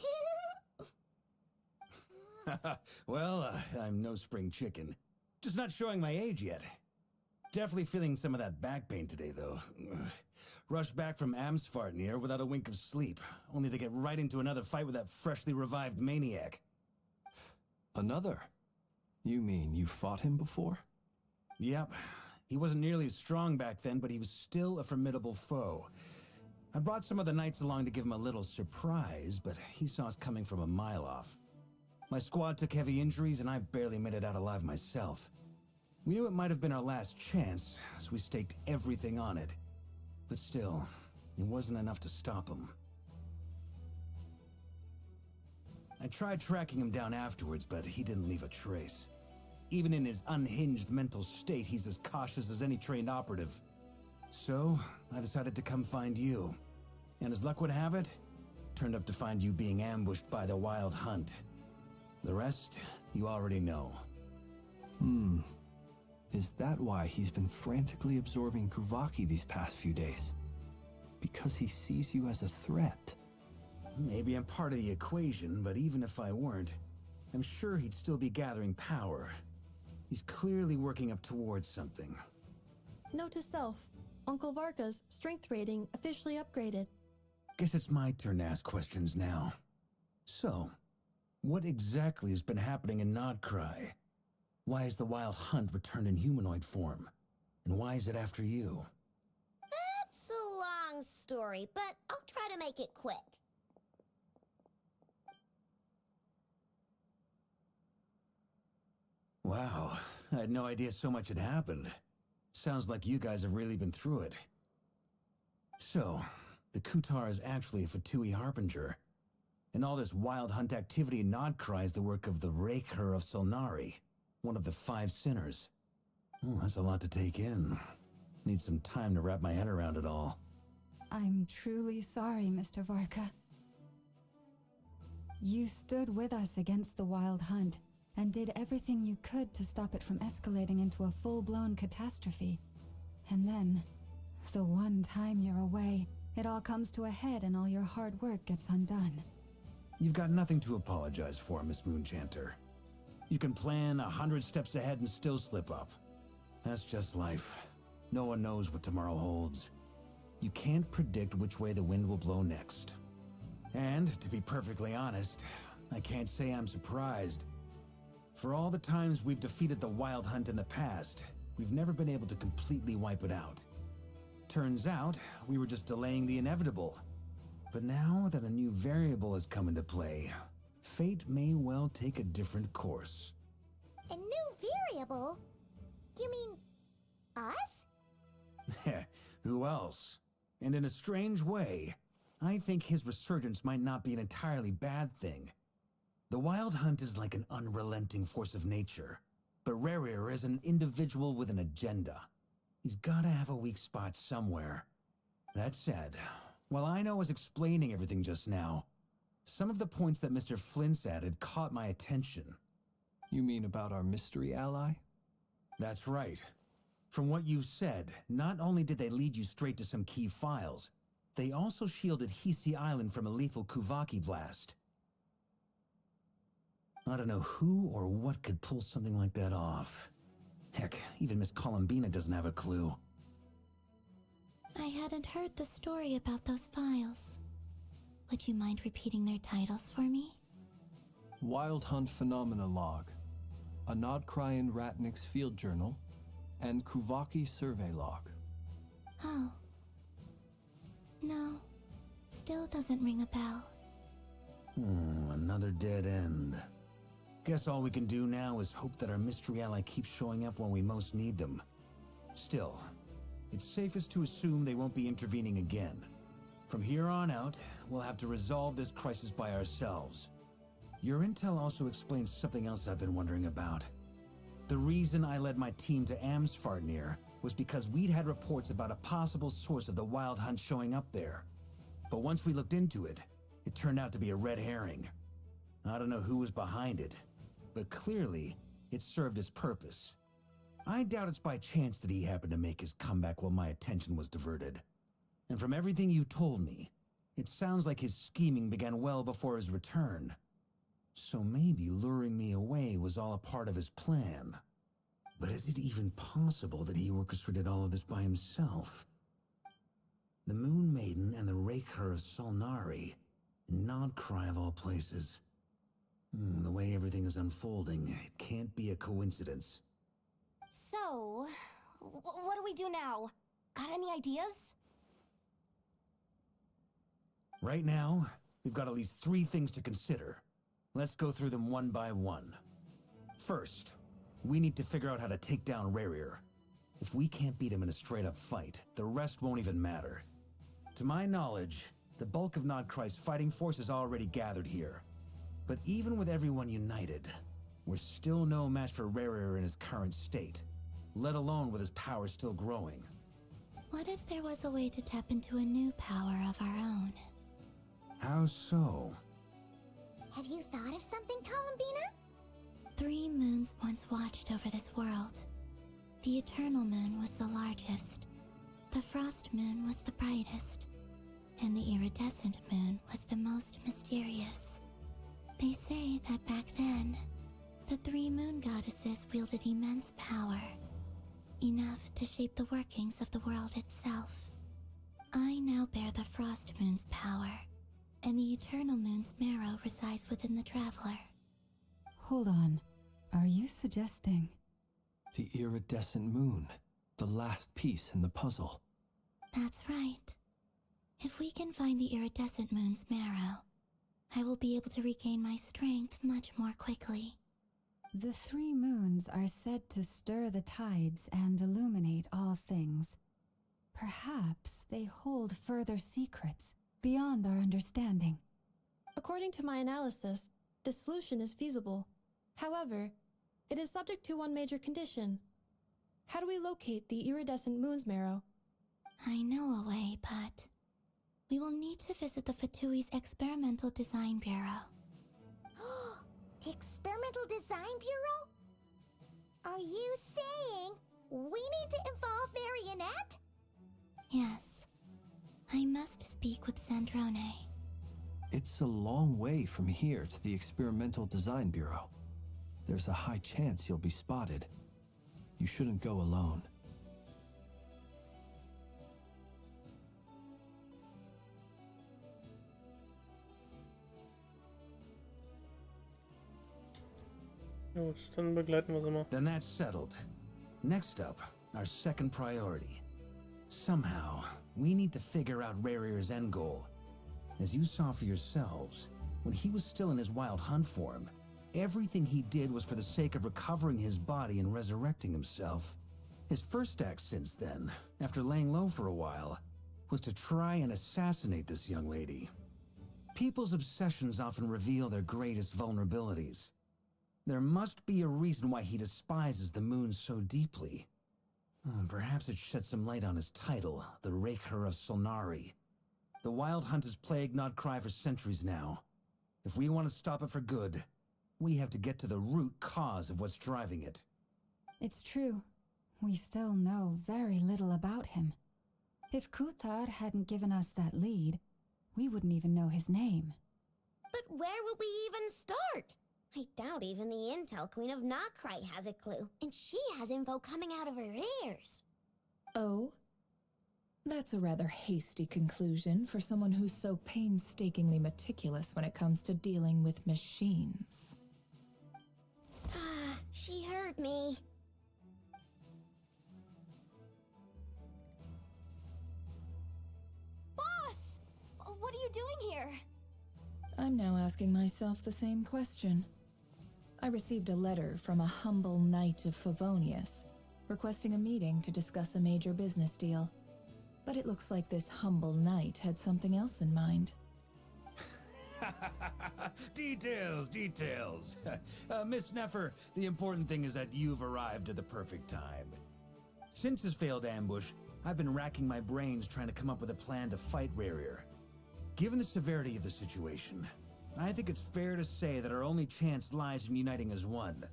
H: Well, I'm no spring chicken. Just not showing my age yet. Definitely feeling some of that back pain today, though. Rushed back from Amsvartnir without a wink of sleep, only to get right into another fight with that freshly revived maniac.
B: Another? You mean you fought him before?
H: Yep. He wasn't nearly as strong back then, but he was still a formidable foe. I brought some of the knights along to give him a little surprise, but he saw us coming from a mile off. My squad took heavy injuries, and I barely made it out alive myself. We knew it might have been our last chance, so we staked everything on it. But still, it wasn't enough to stop him. I tried tracking him down afterwards, but he didn't leave a trace. Even in his unhinged mental state, he's as cautious as any trained operative. So, I decided to come find you. And as luck would have it, turned up to find you being ambushed by the Wild Hunt. The rest, you already know.
B: Is Is that why he's been frantically absorbing Kuvaki these past few days? Because he sees you as a threat?
H: Maybe I'm part of the equation, but even if I weren't, I'm sure he'd still be gathering power. He's clearly working up towards something.
F: Note to self, Uncle Varka's strength rating officially upgraded.
H: Guess it's my turn to ask questions now. So, what exactly has been happening in Nodcry? Why has the Wild Hunt returned in humanoid form? And why is it after you?
C: That's a long story, but I'll try to make it quick.
H: Wow, I had no idea so much had happened. Sounds like you guys have really been through it. So, the Kutar is actually a Fatui Harbinger. And all this Wild Hunt activity in Nodcry is the work of the Rerir of Solnari, one of the 5 sinners. Oh, that's a lot to take in. Need some time to wrap my head around it all.
G: I'm truly sorry, Mr. Varka. You stood with us against the Wild Hunt, and did everything you could to stop it from escalating into a full-blown catastrophe. And then, the one time you're away, it all comes to a head and all your hard work gets undone.
H: You've got nothing to apologize for, Miss Moonchanter. You can plan 100 steps ahead and still slip up. That's just life. No one knows what tomorrow holds. You can't predict which way the wind will blow next. And, to be perfectly honest, I can't say I'm surprised. For all the times we've defeated the Wild Hunt in the past, we've never been able to completely wipe it out. Turns out, we were just delaying the inevitable. But now that a new variable has come into play, fate may well take a different course.
C: A new variable? You mean us?
H: Who else? And in a strange way, I think his resurgence might not be an entirely bad thing. The Wild Hunt is like an unrelenting force of nature, but Rerir is an individual with an agenda. He's gotta have a weak spot somewhere. That said, while Aino was explaining everything just now, some of the points that Mr. Flint's added caught my attention.
B: You mean about our mystery ally?
H: That's right. From what you said, not only did they lead you straight to some key files, they also shielded Hisi Island from a lethal Kuvaki blast. I don't know who or what could pull something like that off. Heck, even Miss Columbina doesn't have a clue.
K: I hadn't heard the story about those files. Would you mind repeating their titles for me?
B: Wild Hunt Phenomena Log, a Nodcryan Ratnik's Field Journal, and Kuvaki Survey Log.
K: Oh. No. Still doesn't ring a bell.
H: Another dead end. Guess all we can do now is hope that our mystery ally keeps showing up when we most need them. Still, it's safest to assume they won't be intervening again. From here on out, we'll have to resolve this crisis by ourselves. Your intel also explains something else I've been wondering about. The reason I led my team to Amsfarnir was because we'd had reports about a possible source of the Wild Hunt showing up there. But once we looked into it, it turned out to be a red herring. I don't know who was behind it, but clearly, it served its purpose. I doubt it's by chance that he happened to make his comeback while my attention was diverted. And from everything you told me, it sounds like his scheming began well before his return. So maybe luring me away was all a part of his plan. But is it even possible that he orchestrated all of this by himself? The Moon Maiden and the Rerir of Solnari, Nodcry of all places. The way everything is unfolding, it can't be a coincidence.
I: So, what do we do now? Got any ideas?
H: Right now, we've got at least 3 things to consider. Let's go through them one by one. First, we need to figure out how to take down Rerir. If we can't beat him in a straight-up fight, the rest won't even matter. To my knowledge, the bulk of Nodcry's fighting force is already gathered here. But even with everyone united, we're still no match for Rerir in his current state, let alone with his power still growing.
K: What if there was a way to tap into a new power of our own?
H: How so?
C: Have you thought of something, Columbina?
K: 3 moons once watched over this world. The eternal moon was the largest, the frost moon was the brightest, and the iridescent moon was the most mysterious. They say that back then, the 3 moon goddesses wielded immense power, enough to shape the workings of the world itself. I now bear the frost moon's power, and the eternal moon's marrow resides within the traveler.
G: Hold on. Are you suggesting...
B: The iridescent moon. The last piece in the puzzle.
K: That's right. If we can find the iridescent moon's marrow, I will be able to regain my strength much more quickly.
G: The 3 moons are said to stir the tides and illuminate all things. Perhaps they hold further secrets beyond our understanding.
F: According to my analysis, this solution is feasible. However, it is subject to one major condition. How do we locate the iridescent moon's marrow?
K: I know a way, but we will need to visit the Fatui's Experimental Design Bureau.
C: The Experimental Design Bureau? Are you saying we need to involve Marionette?
K: Yes. I must speak with Sandrone.
B: It's a long way from here to the Experimental Design Bureau. There's a high chance you'll be spotted. You shouldn't go alone.
A: Gut, dann begleiten wir sie mal.
H: Then that's settled. Next up, our second priority. Somehow, we need to figure out Rerir's end goal. As you saw for yourselves, when he was still in his wild hunt form, everything he did was for the sake of recovering his body and resurrecting himself. His first act since then, after laying low for a while, was to try and assassinate this young lady. People's obsessions often reveal their greatest vulnerabilities. There must be a reason why he despises the moon so deeply. Perhaps it sheds some light on his title, the Rerir of Solnari. The Wild Hunt has plagued Nodcry for centuries now. If we want to stop it for good, we have to get to the root cause of what's driving it.
G: It's true. We still know very little about him. If Kuthar hadn't given us that lead, we wouldn't even know his name.
C: But where would we even start? I doubt even the Intel Queen of Nodcry has a clue, and she has info coming out of her ears.
D: Oh? That's a rather hasty conclusion for someone who's so painstakingly meticulous when it comes to dealing with machines.
C: She heard me.
I: Boss! What are you doing here?
D: I'm now asking myself the same question. I received a letter from a humble knight of Favonius, requesting a meeting to discuss a major business deal. But it looks like this humble knight had something else in mind.
H: Details. Miss Neffer, the important thing is that you've arrived at the perfect time. Since his failed ambush, I've been racking my brains trying to come up with a plan to fight Rerir. Given the severity of the situation, I think it's fair to say that our only chance lies in uniting as one.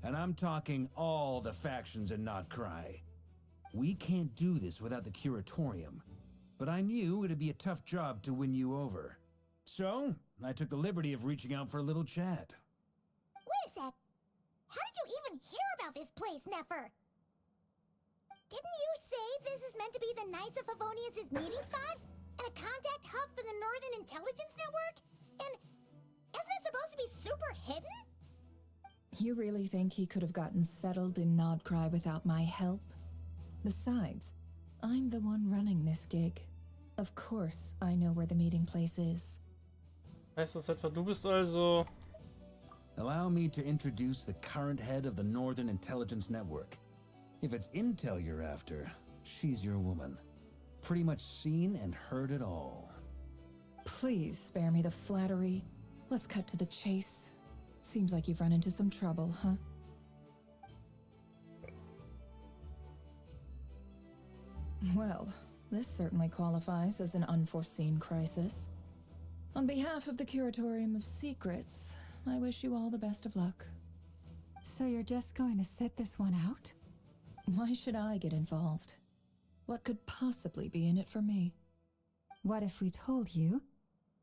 H: And I'm talking all the factions in Nodcry. We can't do this without the Curatorium, but I knew it'd be a tough job to win you over. So, I took the liberty of reaching out for a little chat.
C: Wait a sec. How did you even hear about this place, Neffer? Didn't you say this is meant to be the Knights of Favonius' meeting spot? And a contact hub for the Northern Intelligence Network? And isn't it supposed to be super hidden?
D: You really think he could have gotten settled in Nodcry without my help? Besides, I'm the one running this gig. Of course I know where the meeting place is.
A: Heißt das etwa, du bist also...
H: Allow me to introduce the current head of the Northern Intelligence Network. If it's intel you're after, she's your woman. Pretty much seen and heard it all.
D: Please spare me the flattery. Let's cut to the chase. Seems like you've run into some trouble, huh? Well, this certainly qualifies as an unforeseen crisis. On behalf of the Curatorium of Secrets, I wish you all the best of luck.
G: So you're just going to sit this one out?
D: Why should I get involved? What could possibly be in it for me?
G: What if we told you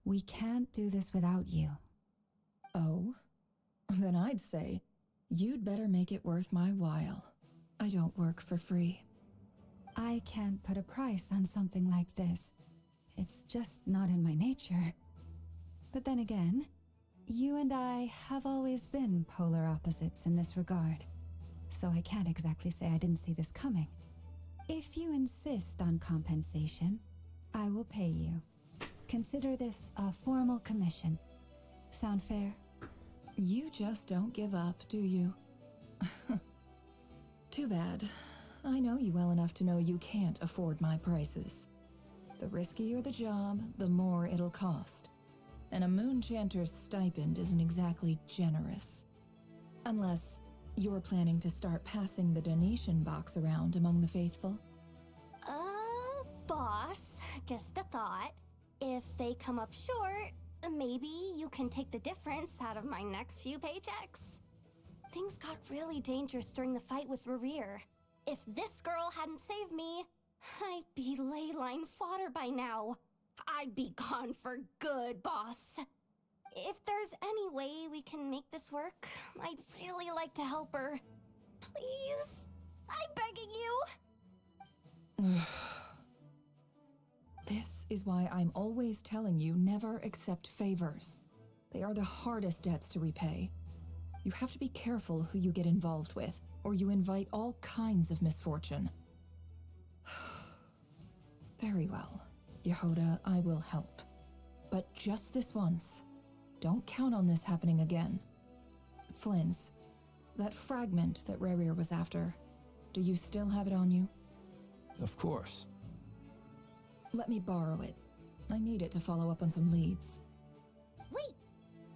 G: we can't do this without you?
D: Oh? Then I'd say, you'd better make it worth my while. I don't work for free.
G: I can't put a price on something like this. It's just not in my nature. But then again, you and I have always been polar opposites in this regard. So I can't exactly say I didn't see this coming. If you insist on compensation, I will pay you. Consider this a formal commission. Sound fair?
D: You just don't give up, do you? Too bad. I know you well enough to know you can't afford my prices. The riskier the job, the more it'll cost. And a Moonchanter's stipend isn't exactly generous. Unless you're planning to start passing the donation box around among the faithful.
I: Boss, just a thought. If they come up short, maybe you can take the difference out of my next few paychecks. Things got really dangerous during the fight with Rerir. If this girl hadn't saved me, I'd be ley line fodder by now. I'd be gone for good, boss. If there's any way we can make this work, I'd really like to help her. Please? I'm begging you.
D: This is why I'm always telling you never accept favors. They are the hardest debts to repay. You have to be careful who you get involved with, or you invite all kinds of misfortune. Very well, Yehoda, I will help. But just this once. Don't count on this happening again. Flynn's, that fragment that Rerir was after, do you still have it on you?
B: Of course.
D: Let me borrow it. I need it to follow up on some leads.
C: Wait,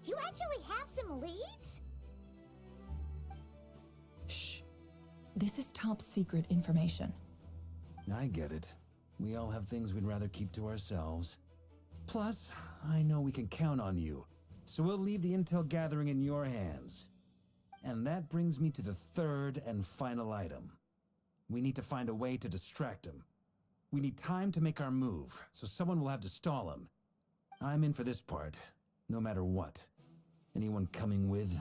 C: you actually have some leads?
D: Shh. This is top secret information.
H: I get it. We all have things we'd rather keep to ourselves. Plus, I know we can count on you, so we'll leave the intel gathering in your hands. And that brings me to the third and final item. We need to find a way to distract him. We need time to make our move, so someone will have to stall him. I'm in for this part, no matter what. Anyone coming with?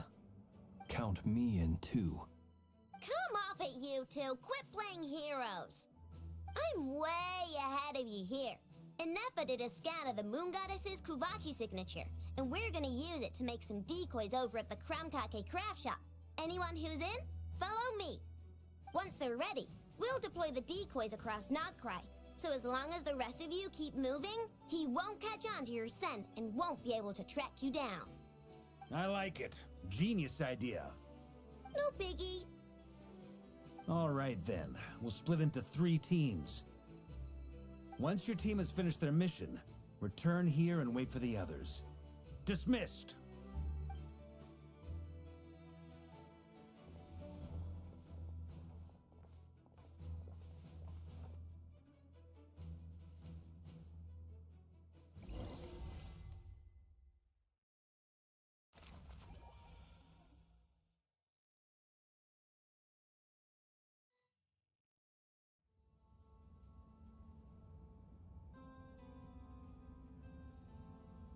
B: Count me in too.
C: Come off it, you two. Quit playing heroes. I'm way ahead of you here. Ineffa did a scan of the Moon Goddess's Kuvaki signature, and we're gonna use it to make some decoys over at the Kramkake craft shop. Anyone who's in, follow me. Once they're ready, we'll deploy the decoys across nach. So as long as the rest of you keep moving, he won't catch on to your scent and won't be able to track you down.
H: I like it. Genius idea.
C: No biggie.
H: All right then, we'll split into 3 teams. Once your team has finished their mission, return here and wait for the others. Dismissed!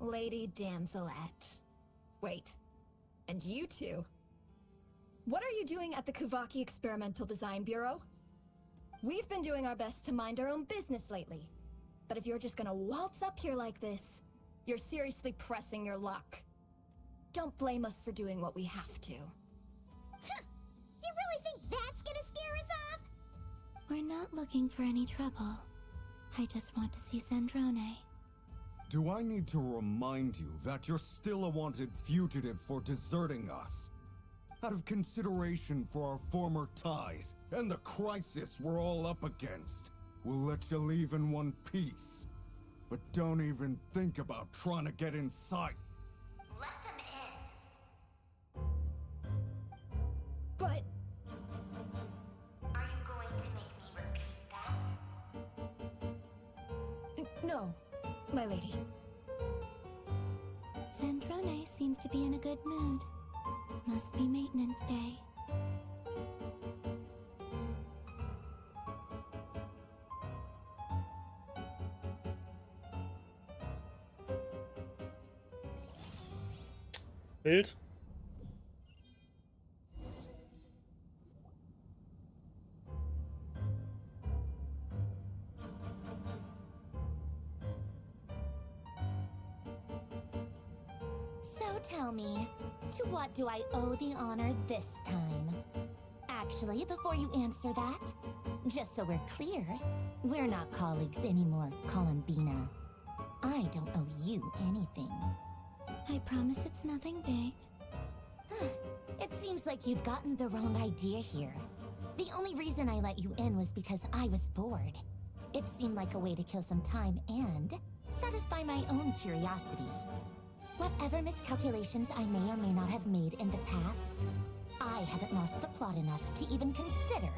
L: Lady Damselette. Wait, and you two? What are you doing at the Kuvaki Experimental Design Bureau? We've been doing our best to mind our own business lately. But if you're just gonna waltz up here like this, you're seriously pressing your luck. Don't blame us for doing what we have to.
C: Huh! You really think that's gonna scare us off?
K: We're not looking for any trouble. I just want to see Zandrone.
J: Do I need to remind you that you're still a wanted fugitive for deserting us? Out of consideration for our former ties and the crisis we're all up against, we'll let you leave in one piece. But don't even think about trying to get inside.
C: Let them in.
L: But...
C: Are you going to make me repeat that?
L: no, my lady.
K: Zandrone seems to be in a good mood. Must be maintenance day.
A: Bild.
C: So tell me, to what do I owe the honor this time? Actually, before you answer that, just so we're clear, we're not colleagues anymore, Columbina. I don't owe you anything.
K: I promise it's nothing big.
C: It seems like you've gotten the wrong idea here. The only reason I let you in was because I was bored. It seemed like a way to kill some time and satisfy my own curiosity. Whatever miscalculations I may or may not have made in the past, I haven't lost the plot enough to even consider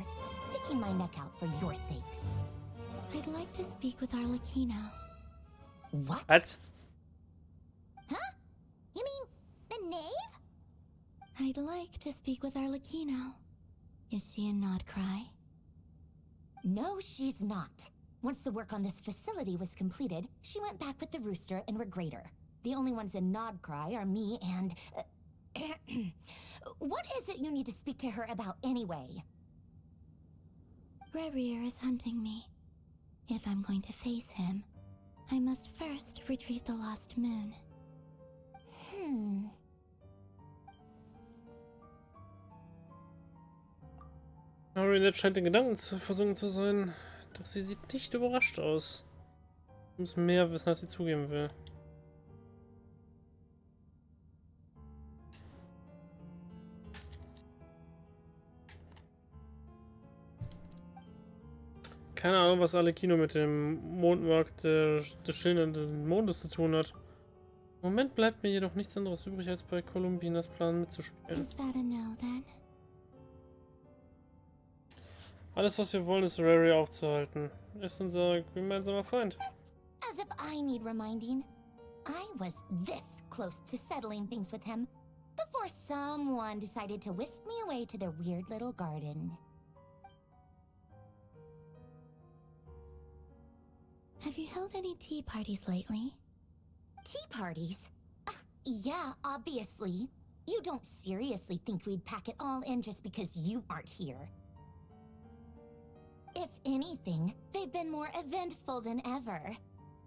C: sticking my neck out for your sakes.
K: I'd like to speak with Arlecchino.
C: What?
A: What?
C: Huh? You mean the knave?
K: I'd like to speak with Arlecchino. Is she in Nodcry?
C: No, she's not. Once the work on this facility was completed, she went back with the Rooster and Regrator. The only ones in Nodcry are me and... What is it you need to speak to her about anyway?
K: Rerir is hunting me. If I'm going to face him, I must first retrieve the lost moon.
A: Marinette scheint in Gedanken versunken zu sein, doch sie sieht nicht überrascht aus. Sie muss mehr wissen, als sie zugeben will. Keine Ahnung, was Arlecchino mit dem Mondmarkt des schillernden Mondes zu tun hat. Im Moment bleibt mir jedoch nichts anderes übrig, als bei Columbinas Plan mitzuspielen.
K: Is that a no, then?
A: Alles, was wir wollen, ist Rerir aufzuhalten. Er ist unser gemeinsamer Feind.
C: As if I need reminding. I was this close to settling things with him before someone decided to whisk me away to their weird little garden.
K: Have you held any tea parties lately?
C: Tea parties? Yeah, obviously. You don't seriously think we'd pack it all in just because you aren't here. If anything, they've been more eventful than ever.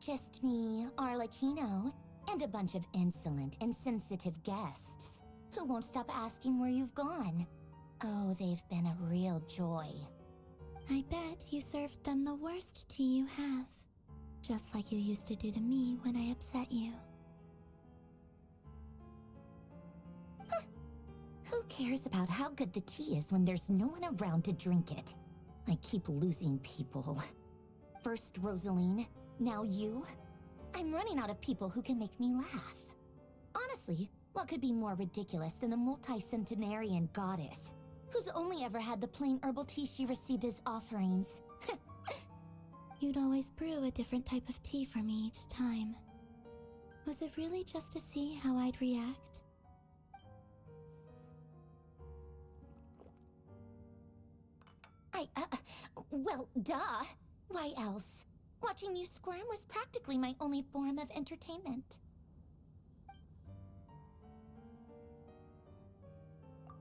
C: Just me, Arlecchino, and a bunch of insolent and sensitive guests who won't stop asking where you've gone. Oh, they've been a real joy.
K: I bet you served them the worst tea you have. Just like you used to do to me when I upset you.
C: Who cares about how good the tea is when there's no one around to drink it? I keep losing people. First Rosaline, now you. I'm running out of people who can make me laugh. Honestly, what could be more ridiculous than the multi-centenarian goddess, who's only ever had the plain herbal tea she received as offerings?
K: You'd always brew a different type of tea for me each time. Was it really just to see how I'd react?
C: Well, duh. Why else? Watching you squirm was practically my only form of entertainment.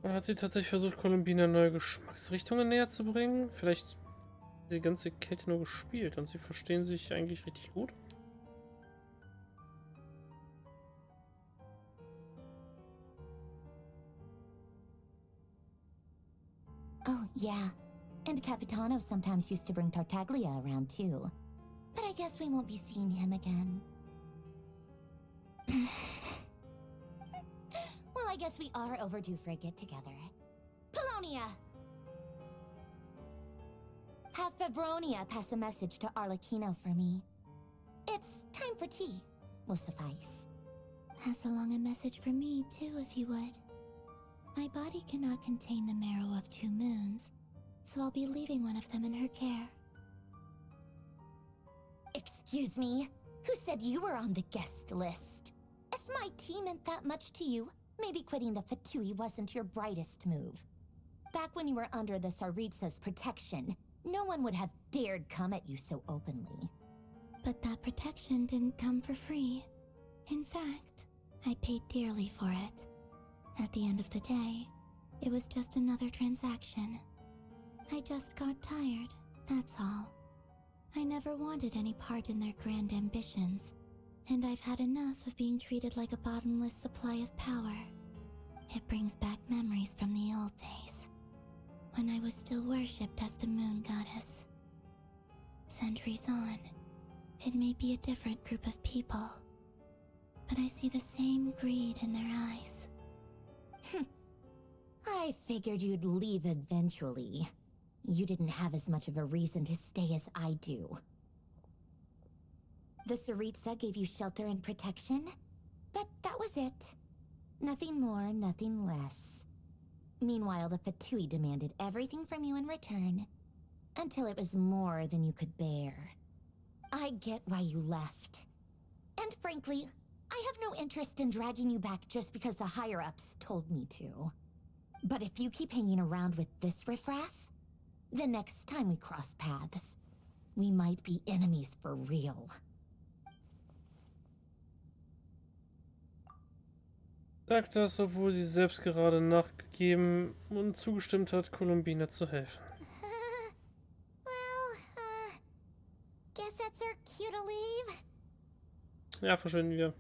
A: Oder hat sie tatsächlich versucht, Columbina neue Geschmacksrichtungen näher zu bringen? Vielleicht hat die ganze Kette nur gespielt und sie verstehen sich eigentlich richtig gut?
C: Oh, yeah. And Capitano sometimes used to bring Tartaglia around, too. But I guess we won't be seeing him again. Well, I guess we are overdue for a get-together. Polonia! Have Febronia pass a message to Arlecchino for me. It's time for tea. Will suffice.
K: Pass along a message for me, too, if you would. My body cannot contain the marrow of 2 moons, so I'll be leaving one of them in her care.
C: Excuse me? Who said you were on the guest list? If my tea meant that much to you, maybe quitting the Fatui wasn't your brightest move. Back when you were under the Tsaritsa's protection, no one would have dared come at you so openly.
K: But that protection didn't come for free. In fact, I paid dearly for it. At the end of the day, it was just another transaction. I just got tired, that's all. I never wanted any part in their grand ambitions, and I've had enough of being treated like a bottomless supply of power. It brings back memories from the old days, when I was still worshipped as the moon goddess. Centuries on, it may be a different group of people, but I see the same greed in their eyes.
M: I figured you'd leave eventually. You didn't have as much of a reason to stay as I do. The Tsaritsa gave you shelter and protection, but that was it. Nothing more, nothing less. Meanwhile, the Fatui demanded everything from you in return, until it was more than you could bear. I get why you left. And frankly, I have no interest in dragging you back just because the higher-ups told me to. But if you keep hanging around with this riffraff, the next time we cross paths, we might be enemies for real.
A: Sagt das, obwohl sie selbst gerade nachgegeben und zugestimmt hat, Columbina zu helfen.
C: Guess that's our cue to leave.
A: Ja, verschwinden wir.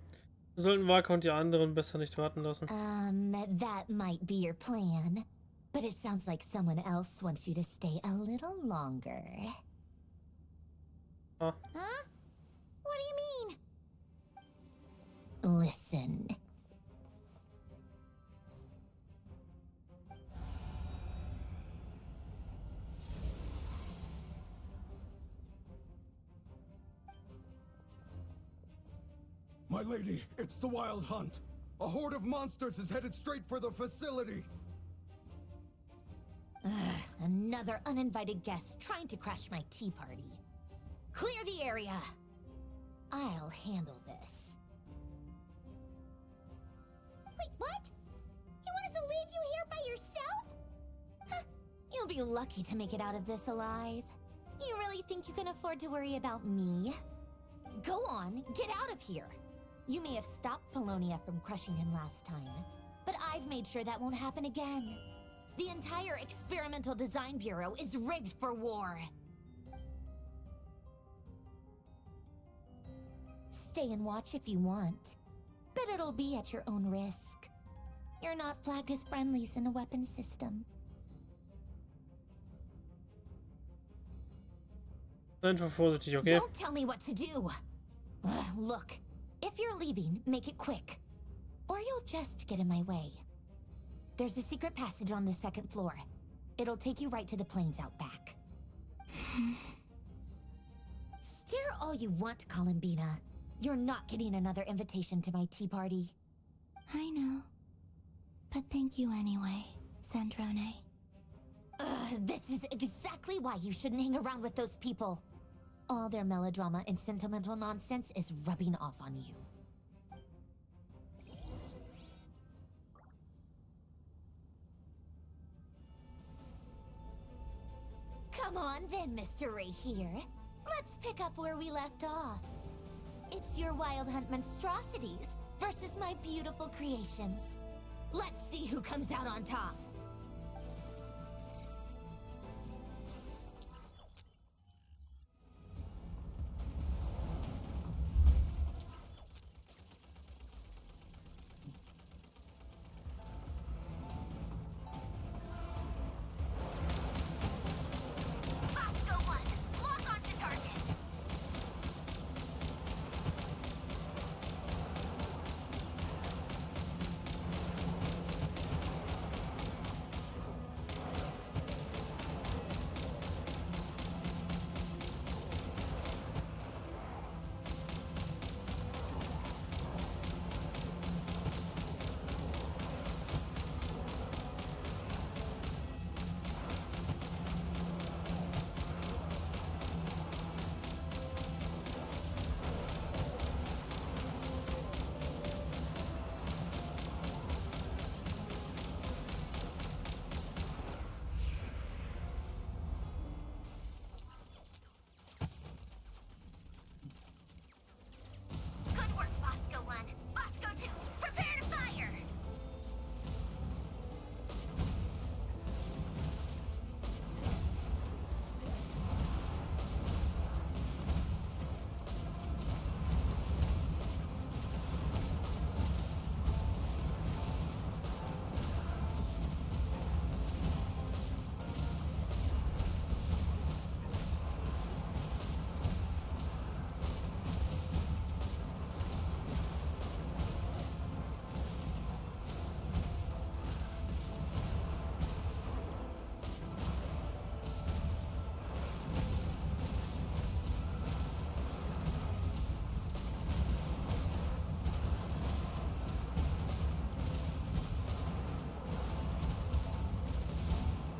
A: Wir sollten Waka und die anderen besser nicht warten lassen.
M: That might be your plan. But it sounds like someone else wants you to stay a little longer.
A: Huh?
C: What do you
M: mean? Listen.
J: My lady, it's the Wild Hunt. A horde of monsters is headed straight for the facility.
M: Another uninvited guest trying to crash my tea party. Clear the area. I'll handle this.
C: Wait, what? You want us to leave you here by yourself?
M: Huh. You'll be lucky to make it out of this alive. You really think you can afford to worry about me? Go on, get out of here. You may have stopped Polonia from crushing him last time, but I've made sure that won't happen again. The entire Experimental Design Bureau is rigged for war. Stay and watch if you want, but it'll be at your own risk. You're not flagged as friendlies in the weapons system.
A: Einfach vorsichtig, okay?
M: Don't tell me what to do. Look, if you're leaving, make it quick, or you'll just get in my way. There's a secret passage on the second floor. It'll take you right to the plains out back. Stare all you want, Columbina. You're not getting another invitation to my tea party.
K: I know. But thank you anyway, Sandrone.
M: This is exactly why you shouldn't hang around with those people. All their melodrama and sentimental nonsense is rubbing off on you. Come on then, Mr. Rerir. Let's pick up where we left off. It's your Wild Hunt monstrosities versus my beautiful creations. Let's see who comes out on top.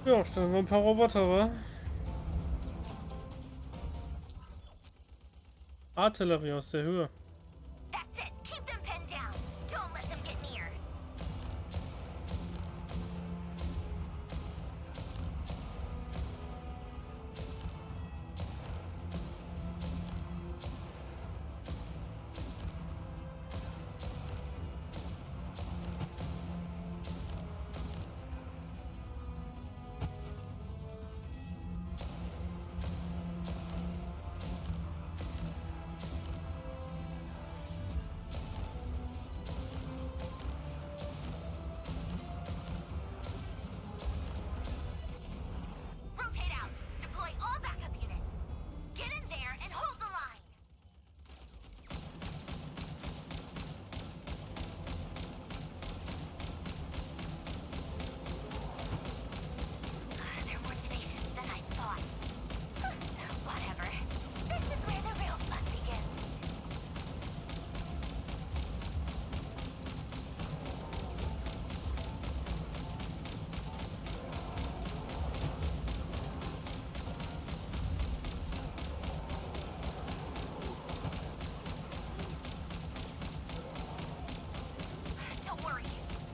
A: Ja, stellen wir ein paar Roboter, wa? Artillerie aus der Höhe.
I: That's it. Keep them pinned down. Don't let them get near. Rotate out. Deploy all backup units. Get in there and hold the line. They're more tenacious than I thought. Whatever. This is where the real fun begins. Don't worry.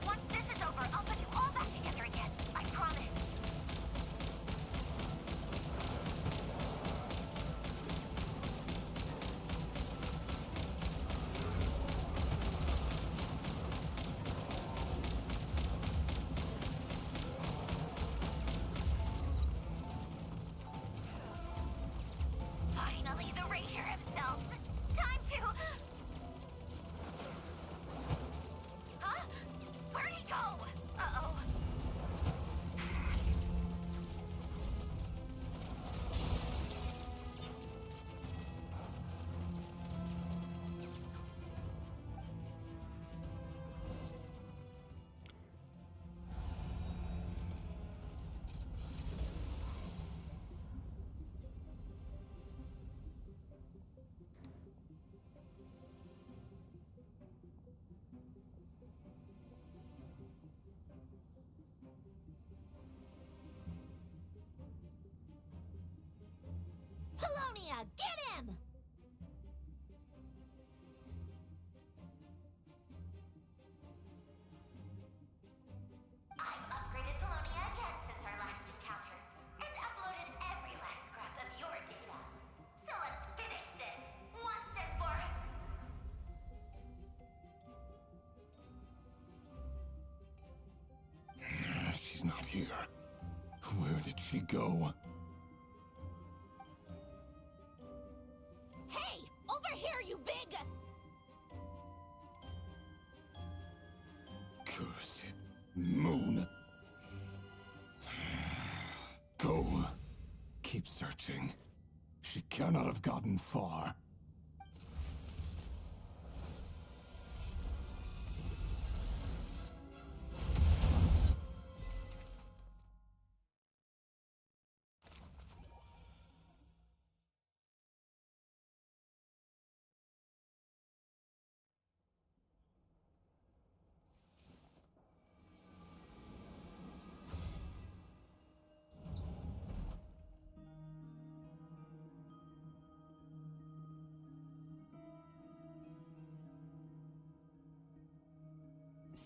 I: Once this is over, I'll put you all back together again. I promise. Finally, the Rerir himself. Time to... Huh? Where'd he go? Uh-oh.
C: Polonia, get him!
I: I've upgraded Polonia again since our last encounter, and uploaded every last scrap of your data. So let's finish this, once and for...
J: She's not here. Where did she go?
C: Hey! Over here, you big...
J: Curse it. Moon. Go. Keep searching. She cannot have gotten far.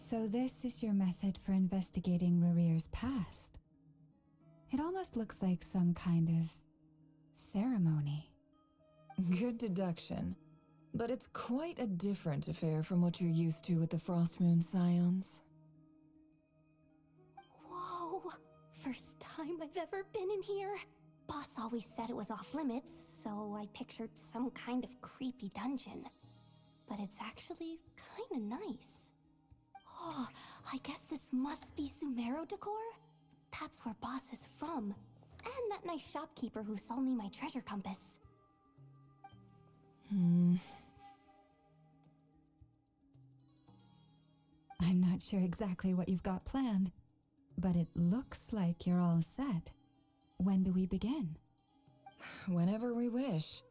G: So this is your method for investigating Rerir's past. It almost looks like some kind of ceremony.
D: Good deduction. But it's quite a different affair from what you're used to with the Frostmoon Scions.
I: Whoa! First time I've ever been in here. Boss always said it was off limits, so I pictured some kind of creepy dungeon. But it's actually kinda nice. Oh, I guess this must be Sumero decor? That's where Boss is from. And that nice shopkeeper who sold me my treasure compass.
G: I'm not sure exactly what you've got planned, but it looks like you're all set. When do we begin?
D: Whenever we wish.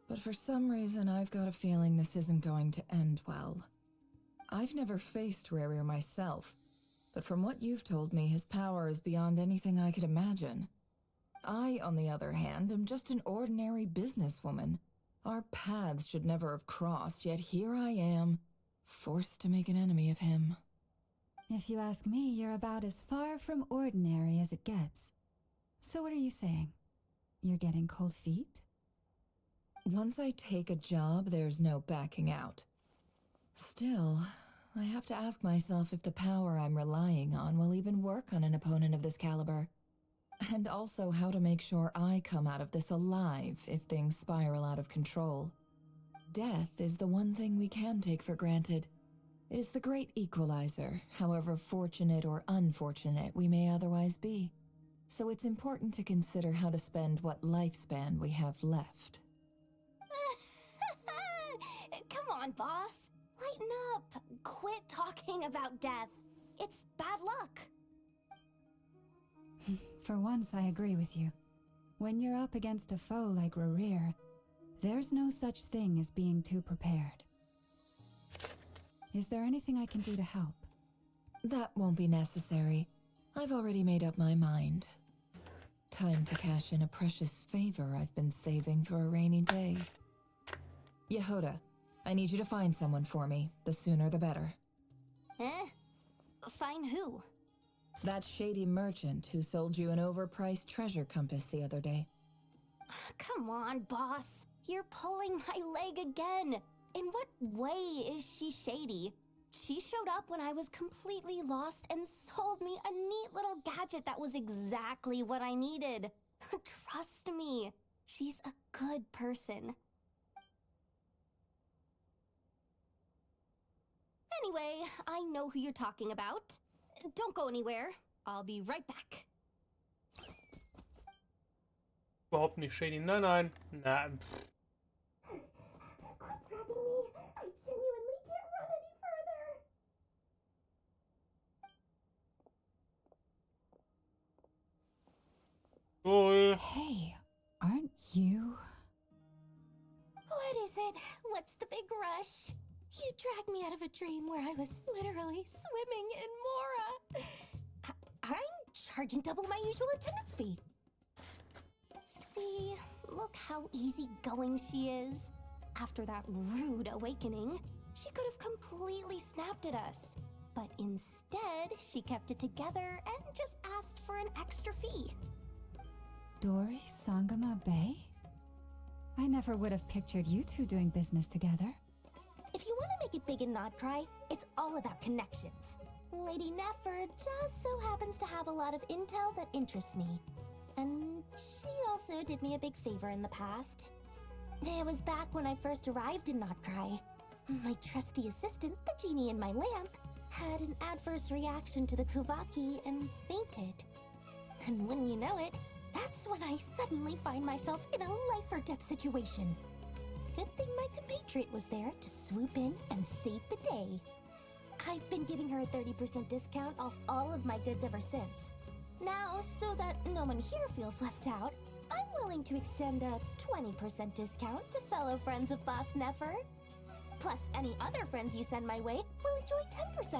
D: But for some reason, I've got a feeling this isn't going to end well. I've never faced Rerir myself, but from what you've told me, his power is beyond anything I could imagine. I, on the other hand, am just an ordinary businesswoman. Our paths should never have crossed, yet here I am, forced to make an enemy of him.
G: If you ask me, you're about as far from ordinary as it gets. So what are you saying? You're getting cold feet?
D: Once I take a job, there's no backing out. Still, I have to ask myself if the power I'm relying on will even work on an opponent of this caliber. And also how to make sure I come out of this alive if things spiral out of control. Death is the one thing we can take for granted. It is the great equalizer, however fortunate or unfortunate we may otherwise be. So it's important to consider how to spend what lifespan we have left.
I: Come on, boss. Lighten up. Quit talking about death. It's bad luck.
G: For once, I agree with you. When you're up against a foe like Rerir, there's no such thing as being too prepared. Is there anything I can do to help?
D: That won't be necessary. I've already made up my mind. Time to cash in a precious favor I've been saving for a rainy day. Yehoda, I need you to find someone for me. The sooner the better.
I: Find who?
D: That shady merchant who sold you an overpriced treasure compass the other day.
I: Come on, boss. You're pulling my leg again. In what way is she shady? She showed up when I was completely lost and sold me a neat little gadget that was exactly what I needed. Trust me, she's a good person. Anyway, I know who you're talking about. Don't go anywhere. I'll be right back.
A: Überhaupt nicht shady. Nein, nein. Na.
I: Quit dragging me. I genuinely can't run any further.
A: Cool.
G: Hey, aren't you?
I: What is it? What's the big rush? You dragged me out of a dream where I was literally swimming in Mora. I'm charging double my usual attendance fee. See, look how easygoing she is. After that rude awakening, she could have completely snapped at us. But instead, she kept it together and just asked for an extra fee.
G: Dori Sangama Bay? I never would have pictured you two doing business together.
I: If you want to make it big and not cry, it's all about connections. Lady Neffer just so happens to have a lot of intel that interests me. And she also did me a big favor in the past. It was back when I first arrived in Notcry. My trusty assistant, the genie in my lamp, had an adverse reaction to the Kuvaki and fainted. And when you know it, that's when I suddenly find myself in a life-or-death situation. Good thing my compatriot was there to swoop in and save the day. I've been giving her a 30% discount off all of my goods ever since. Now, so that no one here feels left out, I'm willing to extend a 20% discount to fellow friends of Boss Neffer. Plus, any other friends you send my way will enjoy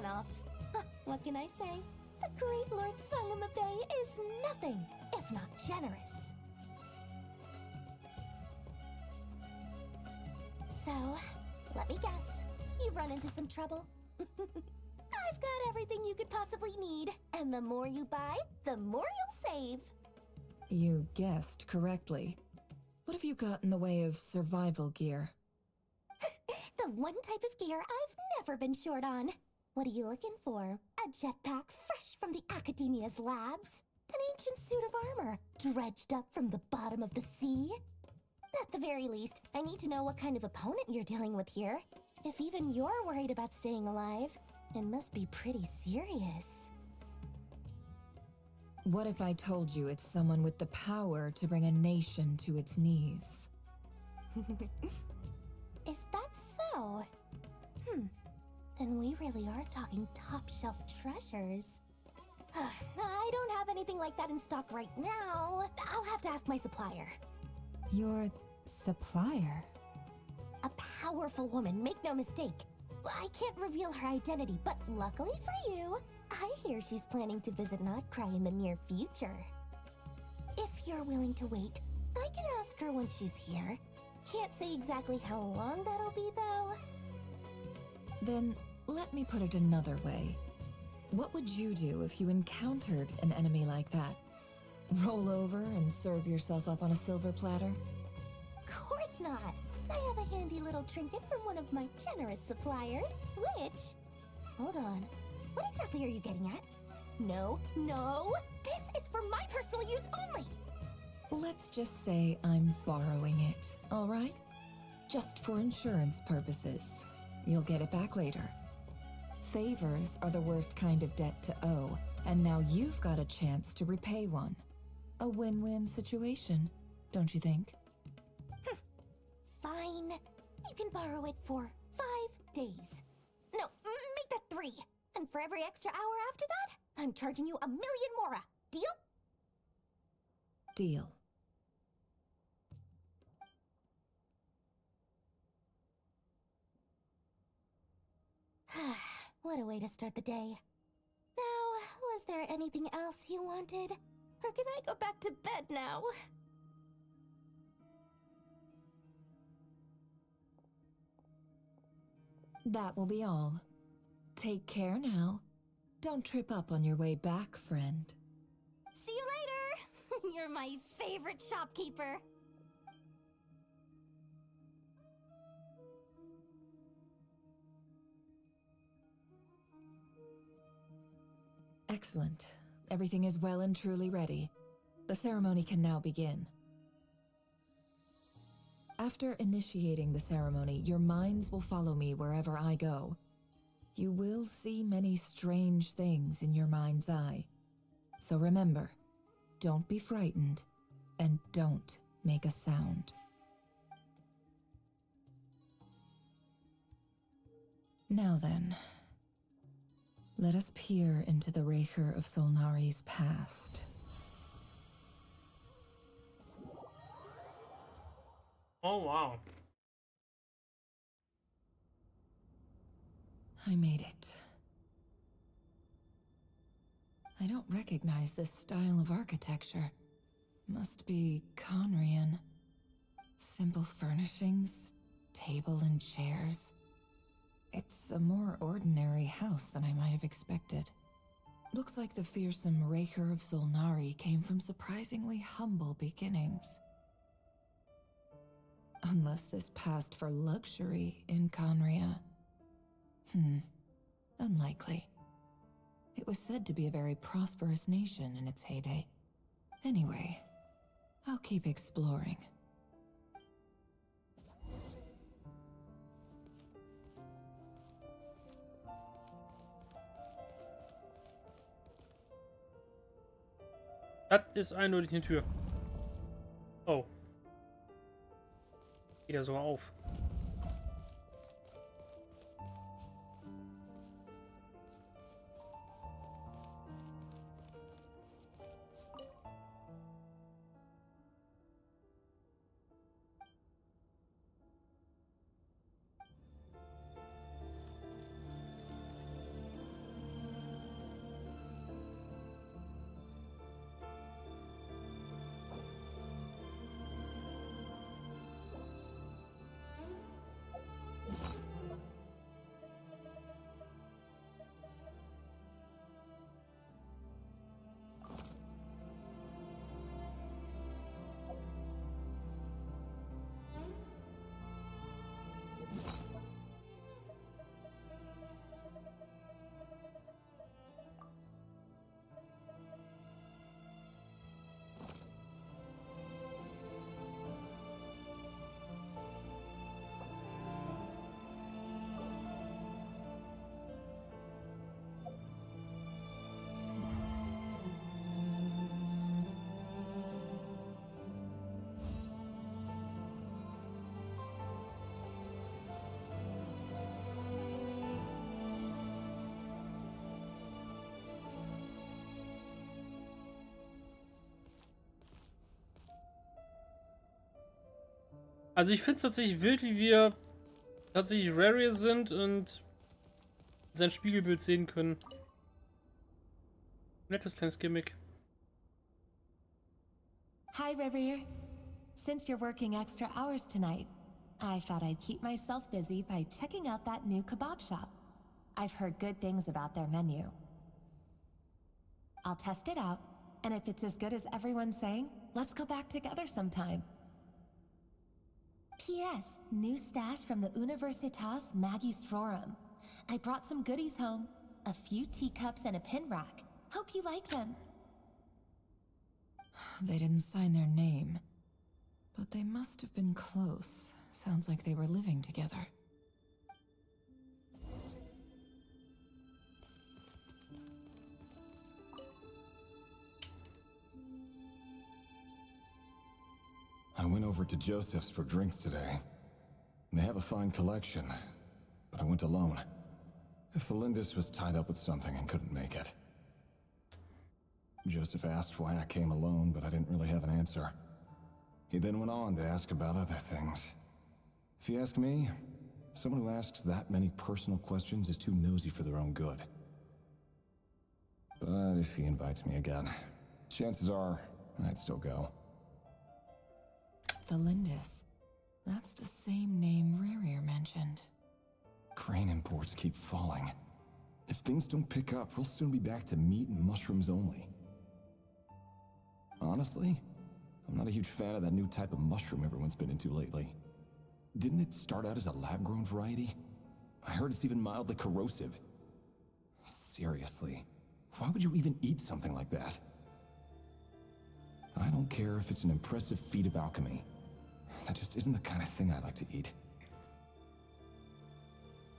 I: 10% off. What can I say? The great Lord Sangama Bay is nothing if not generous. So, let me guess. You've run into some trouble? I've got everything you could possibly need. And the more you buy, the more you'll save.
D: You guessed correctly. What have you got in the way of survival gear?
I: The one type of gear I've never been short on. What are you looking for? A jetpack fresh from the Academia's labs? An ancient suit of armor dredged up from the bottom of the sea? At the very least, I need to know what kind of opponent you're dealing with here. If even you're worried about staying alive, it must be pretty serious.
D: What if I told you it's someone with the power to bring a nation to its knees?
I: Is that so? Then we really are talking top-shelf treasures. I don't have anything like that in stock right now. I'll have to ask my supplier.
G: Your supplier?
I: A powerful woman, make no mistake. I can't reveal her identity, but luckily for you,
C: I hear she's planning to visit Notcry in the near future. If you're willing to wait, I can ask her when she's here. Can't say exactly how long that'll be, though.
D: Then, let me put it another way. What would you do if you encountered an enemy like that? Roll over and serve yourself up on a silver platter?
C: Of course not. I have a handy little trinket from one of my generous suppliers, which... Hold on. What exactly are you getting at? No, no! This is for my personal use only!
D: Let's just say I'm borrowing it, all right? Just for insurance purposes. You'll get it back later. Favors are the worst kind of debt to owe, and now you've got a chance to repay one. A win-win situation, don't you think?
C: Fine. You can borrow it for 5 days. No, make that 3. And for every extra hour after that, I'm charging you 1,000,000 mora. Deal?
D: Deal.
C: What a way to start the day. Now, was there anything else you wanted? Or can I go back to bed now?
D: That will be all. Take care now. Don't trip up on your way back, friend.
C: See you later! You're my favorite shopkeeper.
D: Excellent. Everything is well and truly ready. The ceremony can now begin. After initiating the ceremony, your minds will follow me wherever I go. You will see many strange things in your mind's eye. So remember, don't be frightened, and don't make a sound. Now then, let us peer into the Rerir of Solnari's past.
A: Oh, wow.
D: I made it. I don't recognize this style of architecture. Must be Conrian. Simple furnishings, table and chairs. It's a more ordinary house than I might have expected. Looks like the fearsome Rerir of Solnari came from surprisingly humble beginnings. Unless this passed for luxury in Conria. Unlikely. It was said to be a very prosperous nation in its heyday. Anyway, I'll keep exploring.
A: Das ist eindeutig eine Tür. Oh. Geht ja sogar auf. Also ich finde es tatsächlich wild, wie wir tatsächlich Rerir sind und sein Spiegelbild sehen können. Nettes kleines Gimmick.
N: Hi, Rerir. Since you're working extra hours tonight, I thought I'd keep myself busy by checking out that new kebab shop. I've heard good things about their menu. I'll test it out, and if it's as good as everyone's saying, let's go back together sometime. P.S. New stash from the Universitas Magistrorum. I brought some goodies home. A few teacups and a pin rack. Hope you like them.
D: They didn't sign their name, but they must have been close. Sounds like they were living together.
J: I went over to Joseph's for drinks today. They have a fine collection, but I went alone. Felindis was tied up with something and couldn't make it. Joseph asked why I came alone, but I didn't really have an answer. He then went on to ask about other things. If you ask me, someone who asks that many personal questions is too nosy for their own good. But if he invites me again, chances are I'd still go.
D: Felindis. That's the same name Rerir mentioned.
J: Crane imports keep falling. If things don't pick up, we'll soon be back to meat and mushrooms only. Honestly, I'm not a huge fan of that new type of mushroom everyone's been into lately. Didn't it start out as a lab-grown variety? I heard it's even mildly corrosive. Seriously, why would you even eat something like that? I don't care if it's an impressive feat of alchemy. That just isn't the kind of thing I like to eat.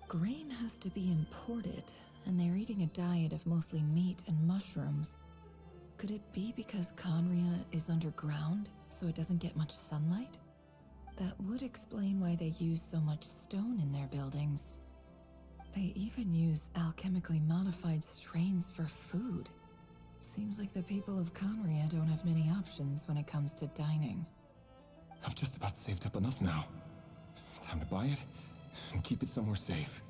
D: Grain has to be imported, and they're eating a diet of mostly meat and mushrooms. Could it be because Conria is underground, so it doesn't get much sunlight? That would explain why they use so much stone in their buildings. They even use alchemically modified strains for food. Seems like the people of Conria don't have many options when it comes to dining.
J: I've just about saved up enough now. Time to buy it and keep it somewhere safe.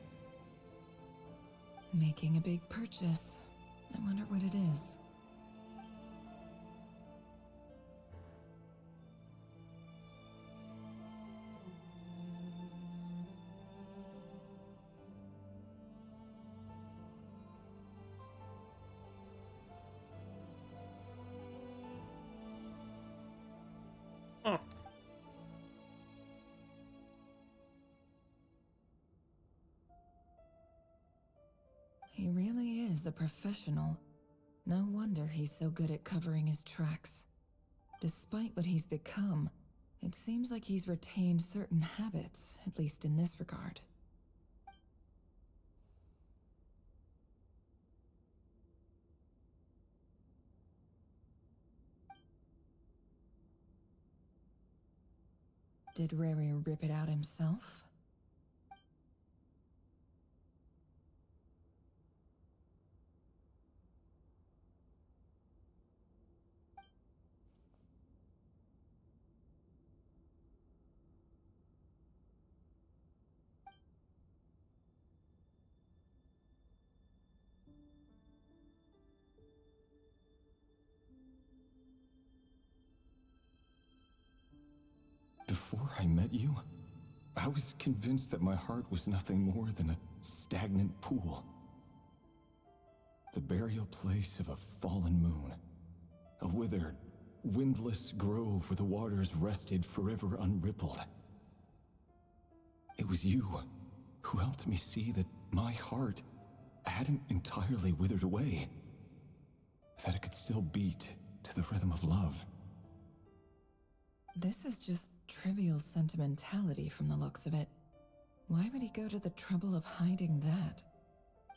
D: Making a big purchase. I wonder what it is. He really is a professional. No wonder he's so good at covering his tracks. Despite what he's become, it seems like he's retained certain habits, at least in this regard. Did Rerir rip it out himself?
J: Before I met you, I was convinced that my heart was nothing more than a stagnant pool. The burial place of a fallen moon. A withered, windless grove where the waters rested forever unrippled. It was you who helped me see that my heart hadn't entirely withered away. That it could still beat to the rhythm of love.
D: This is just trivial sentimentality from the looks of it. Why would he go to the trouble of hiding that?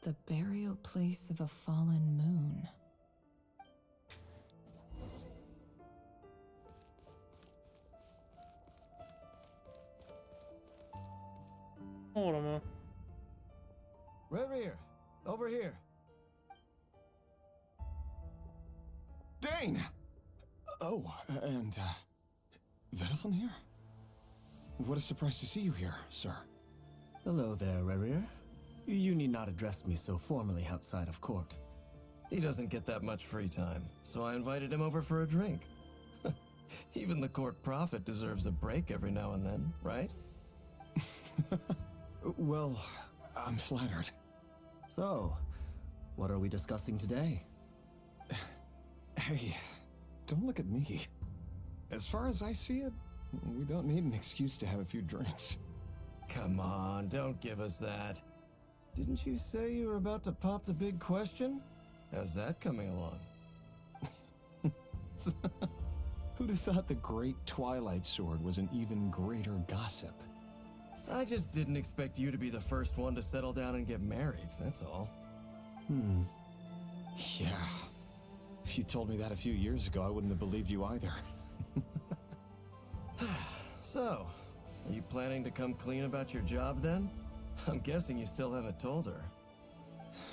D: The burial place of a fallen moon.
A: Hold on, man.
B: Rerir, over here.
J: Dane! Oh, and, Vedelson here? What a surprise to see you here, sir.
O: Hello there, Rerir. You need not address me so formally outside of court. He doesn't get that much free time, so I invited him over for a drink. Even the court prophet deserves a break every now and then, right?
B: Well, I'm flattered.
P: So, what are we discussing today?
B: Hey, don't look at me. As far as I see it, we don't need an excuse to have a few drinks.
O: Come on, don't give us that. Didn't you say you were about to pop the big question? How's that coming along?
B: Who'd have thought the great Twilight Sword was an even greater gossip?
O: I just didn't expect you to be the first one to settle down and get married, that's all.
B: Yeah. If you told me that a few years ago, I wouldn't have believed you either.
O: So, are you planning to come clean about your job then? I'm guessing you still haven't told her.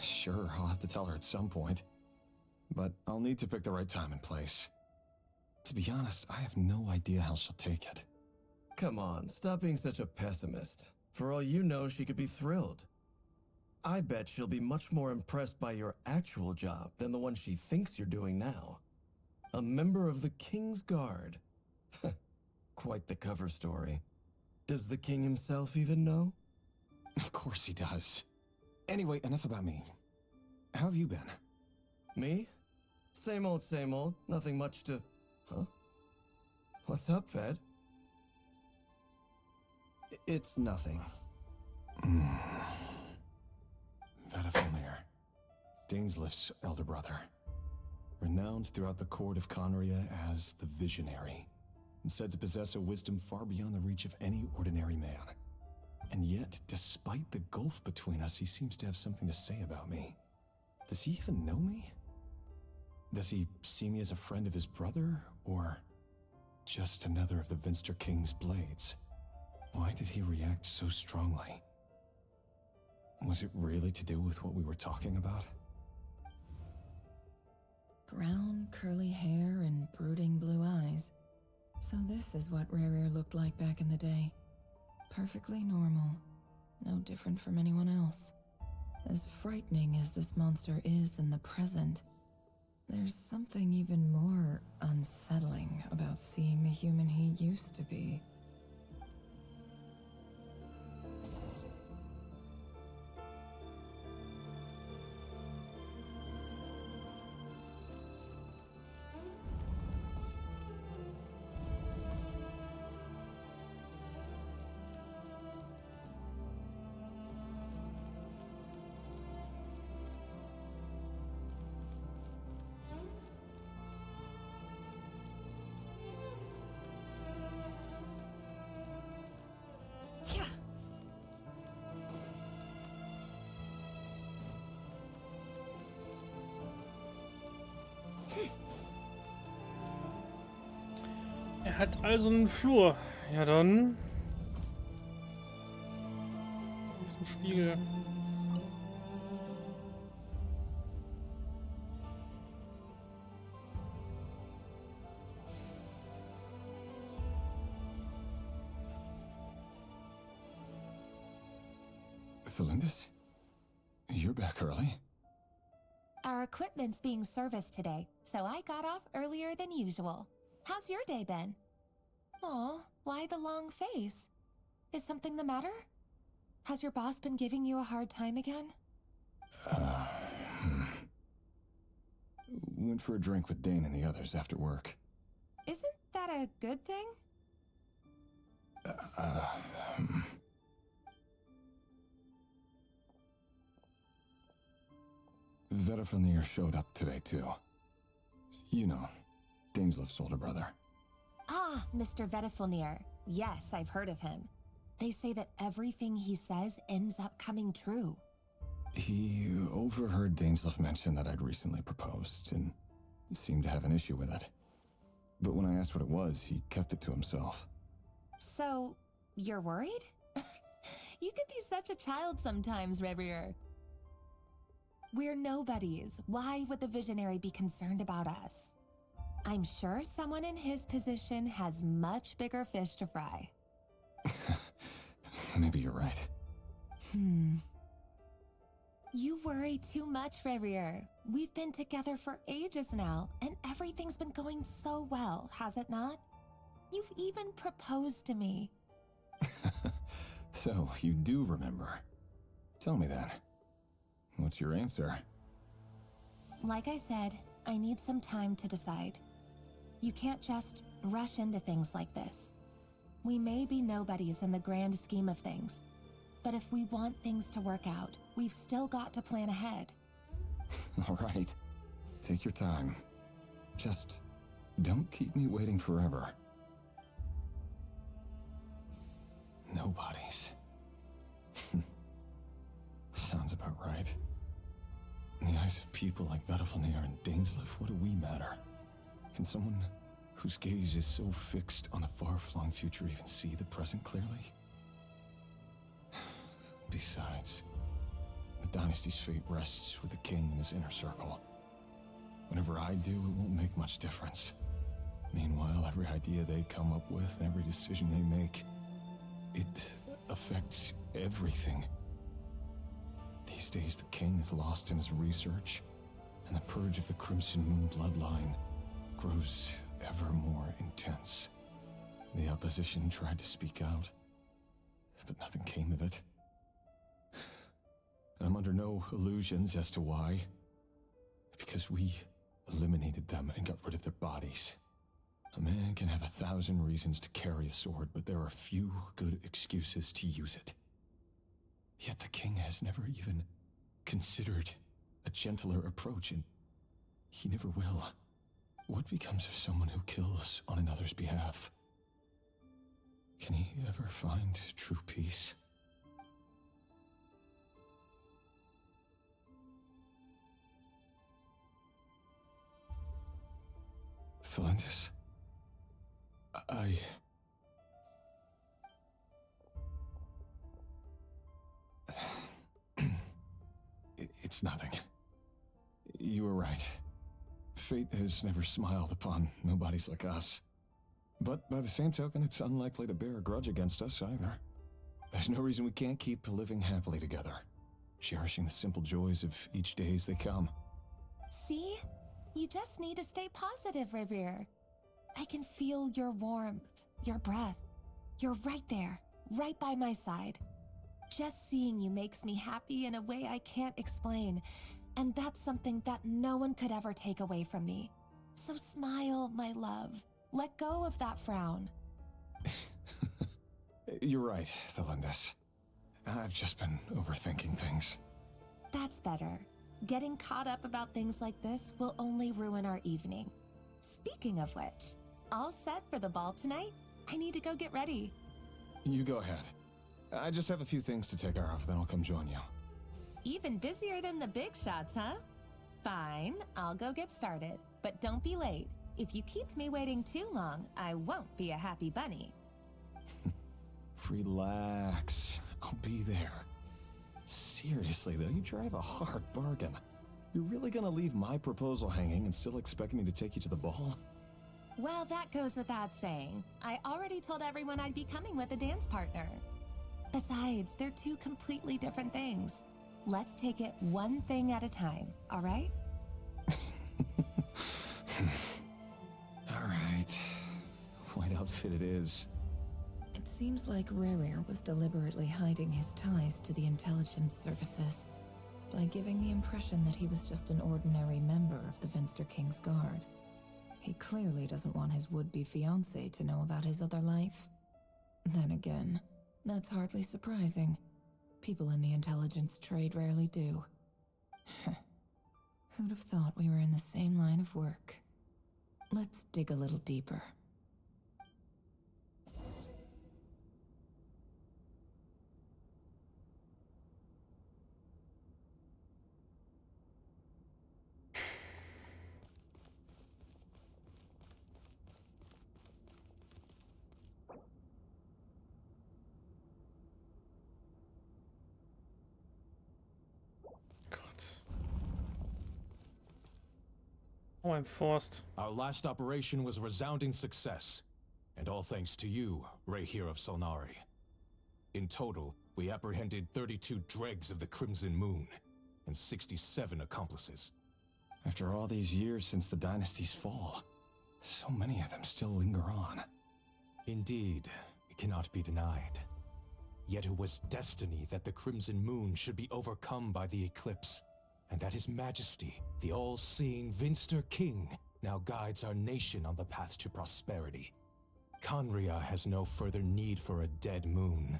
B: Sure, I'll have to tell her at some point. But I'll need to pick the right time and place. To be honest, I have no idea how she'll take it.
O: Come on, stop being such a pessimist. For all you know, she could be thrilled. I bet she'll be much more impressed by your actual job than the one she thinks you're doing now. A member of the King's Guard. Quite the cover story. Does the king himself even know?
B: Of course he does. Anyway, enough about me. How have you been?
O: Me? Same old, same old. Nothing much to... Huh? What's up, Ved?
P: It's nothing.
B: Vedifilnir, Dainsleif's elder brother. Renowned throughout the court of Conria as the Visionary, and said to possess a wisdom far beyond the reach of any ordinary man. And yet, despite the gulf between us, he seems to have something to say about me. Does he even know me? Does he see me as a friend of his brother, or just another of the Vinster King's blades? Why did he react so strongly? Was it really to do with what we were talking about?
D: Brown, curly hair and brooding blue eyes. So this is what Rerir looked like back in the day. Perfectly normal. No different from anyone else. As frightening as this monster is in the present, there's something even more unsettling about seeing the human he used to be.
A: Er hat also einen Flur. Ja dann. Auf dem Spiegel.
B: Felindus? You're back early?
N: Our equipment's being serviced today, so I got off earlier than usual. How's your day been? Aw, why the long face? Is something the matter? Has your boss been giving you a hard time again?
B: Went for a drink with Dane and the others after work.
N: Isn't that a good thing?
B: Vedifilnir showed up today too. You know, Dainsleif's older brother.
N: Ah, Mr. Vedifilnir. Yes, I've heard of him. They say that everything he says ends up coming true.
B: He overheard Dainsleif mention that I'd recently proposed, and seemed to have an issue with it. But when I asked what it was, he kept it to himself.
N: So, you're worried? You can be such a child sometimes, Rerir. We're nobodies. Why would the Visionary be concerned about us? I'm sure someone in his position has much bigger fish to fry.
B: Maybe you're right.
N: You worry too much, Rerir. We've been together for ages now, and everything's been going so well, has it not? You've even proposed to me.
Q: So, you do remember. Tell me then. What's your answer?
N: Like I said, I need some time to decide. You can't just rush into things like this. We may be nobodies in the grand scheme of things, but if we want things to work out, we've still got to plan ahead.
Q: All right. Take your time. Just don't keep me waiting forever. Nobodies. Sounds about right. In the eyes of people like Battlefield and Dainsleif, what do we matter? Can someone whose gaze is so fixed on a far-flung future even see the present clearly? Besides, the dynasty's fate rests with the king and his inner circle. Whatever I do, it won't make much difference. Meanwhile, every idea they come up with and every decision they make, it affects everything. These days, the king is lost in his research, and the purge of the Crimson Moon bloodline grows ever more intense. The opposition tried to speak out, but nothing came of it. And I'm under no illusions as to why. Because we eliminated them and got rid of their bodies. A man can have 1,000 reasons to carry a sword, but there are few good excuses to use it. Yet the king has never even considered a gentler approach, and he never will. What becomes of someone who kills on another's behalf? Can he ever find true peace? Thalendis, It's nothing. You were right. Fate has never smiled upon nobodies like us. But by the same token, it's unlikely to bear a grudge against us either. There's no reason we can't keep living happily together, cherishing the simple joys of each day as they come.
N: See? You just need to stay positive, Rerir. I can feel your warmth, your breath. You're right there, right by my side. Just seeing you makes me happy in a way I can't explain, and that's something that no one could ever take away from me. So smile, my love. Let go of that frown.
Q: You're right, Thalendis. I've just been overthinking things.
N: That's better. Getting caught up about things like this will only ruin our evening. Speaking of which, all set for the ball tonight? I need to go get ready.
Q: You go ahead. I just have a few things to take care of, then I'll come join you.
N: Even busier than the big shots, huh? Fine, I'll go get started. But don't be late. If you keep me waiting too long, I won't be a happy bunny.
Q: Relax. I'll be there. Seriously, though, you drive a hard bargain. You're really gonna leave my proposal hanging and still expect me to take you to the ball?
N: Well, that goes without saying. I already told everyone I'd be coming with a dance partner. Besides, they're two completely different things. Let's take it one thing at a time, all right?
Q: All right. White outfit it is.
D: It seems like Rerir was deliberately hiding his ties to the intelligence services by giving the impression that he was just an ordinary member of the Venster King's Guard. He clearly doesn't want his would-be fiancée to know about his other life. Then again, that's hardly surprising. People in the intelligence trade rarely do. Who'd have thought we were in the same line of work? Let's dig a little deeper.
A: Oh, I'm forced.
R: Our last operation was a resounding success, and all thanks to you, Rerir of Solnari. In total, we apprehended 32 dregs of the Crimson Moon, and 67 accomplices.
Q: After all these years since the dynasty's fall, so many of them still linger on.
R: Indeed, it cannot be denied. Yet it was destiny that the Crimson Moon should be overcome by the eclipse, and that His Majesty, the all-seeing Vinster King, now guides our nation on the path to prosperity. Conria has no further need for a dead moon.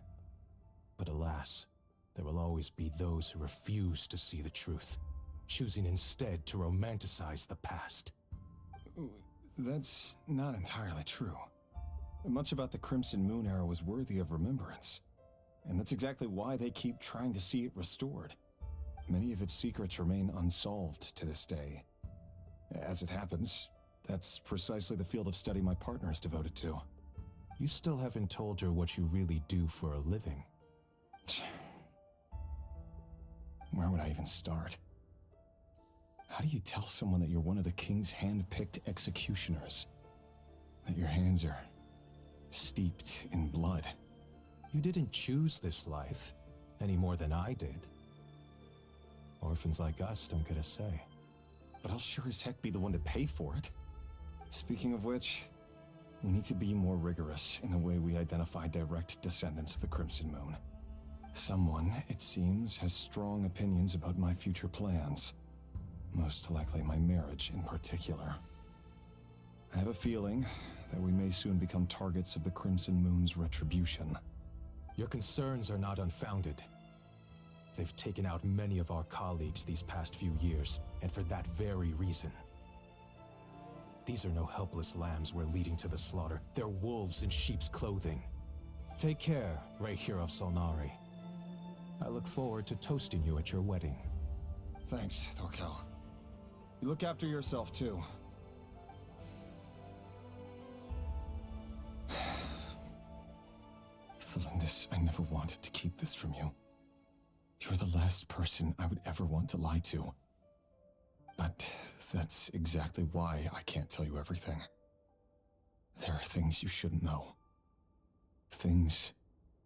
R: But alas, there will always be those who refuse to see the truth, choosing instead to romanticize the past.
Q: That's not entirely true. Much about the Crimson Moon era was worthy of remembrance, and that's exactly why they keep trying to see it restored. Many of its secrets remain unsolved to this day. As it happens, that's precisely the field of study my partner is devoted to.
R: You still haven't told her what you really do for a living.
Q: Where would I even start? How do you tell someone that you're one of the king's hand-picked executioners? That your hands are steeped in blood?
R: You didn't choose this life, any more than I did. Orphans like us don't get a say.
Q: But I'll sure as heck be the one to pay for it. Speaking of which, we need to be more rigorous in the way we identify direct descendants of the Crimson Moon. Someone, it seems, has strong opinions about my future plans. Most likely my marriage in particular. I have a feeling that we may soon become targets of the Crimson Moon's retribution.
R: Your concerns are not unfounded. They've taken out many of our colleagues these past few years, and for that very reason. These are no helpless lambs we're leading to the slaughter. They're wolves in sheep's clothing. Take care, Rerir of Solnari. I look forward to toasting you at your wedding.
Q: Thanks, Thorkel. You look after yourself, too. Thelindis, I never wanted to keep this from you. You're the last person I would ever want to lie to. But that's exactly why I can't tell you everything. There are things you shouldn't know. Things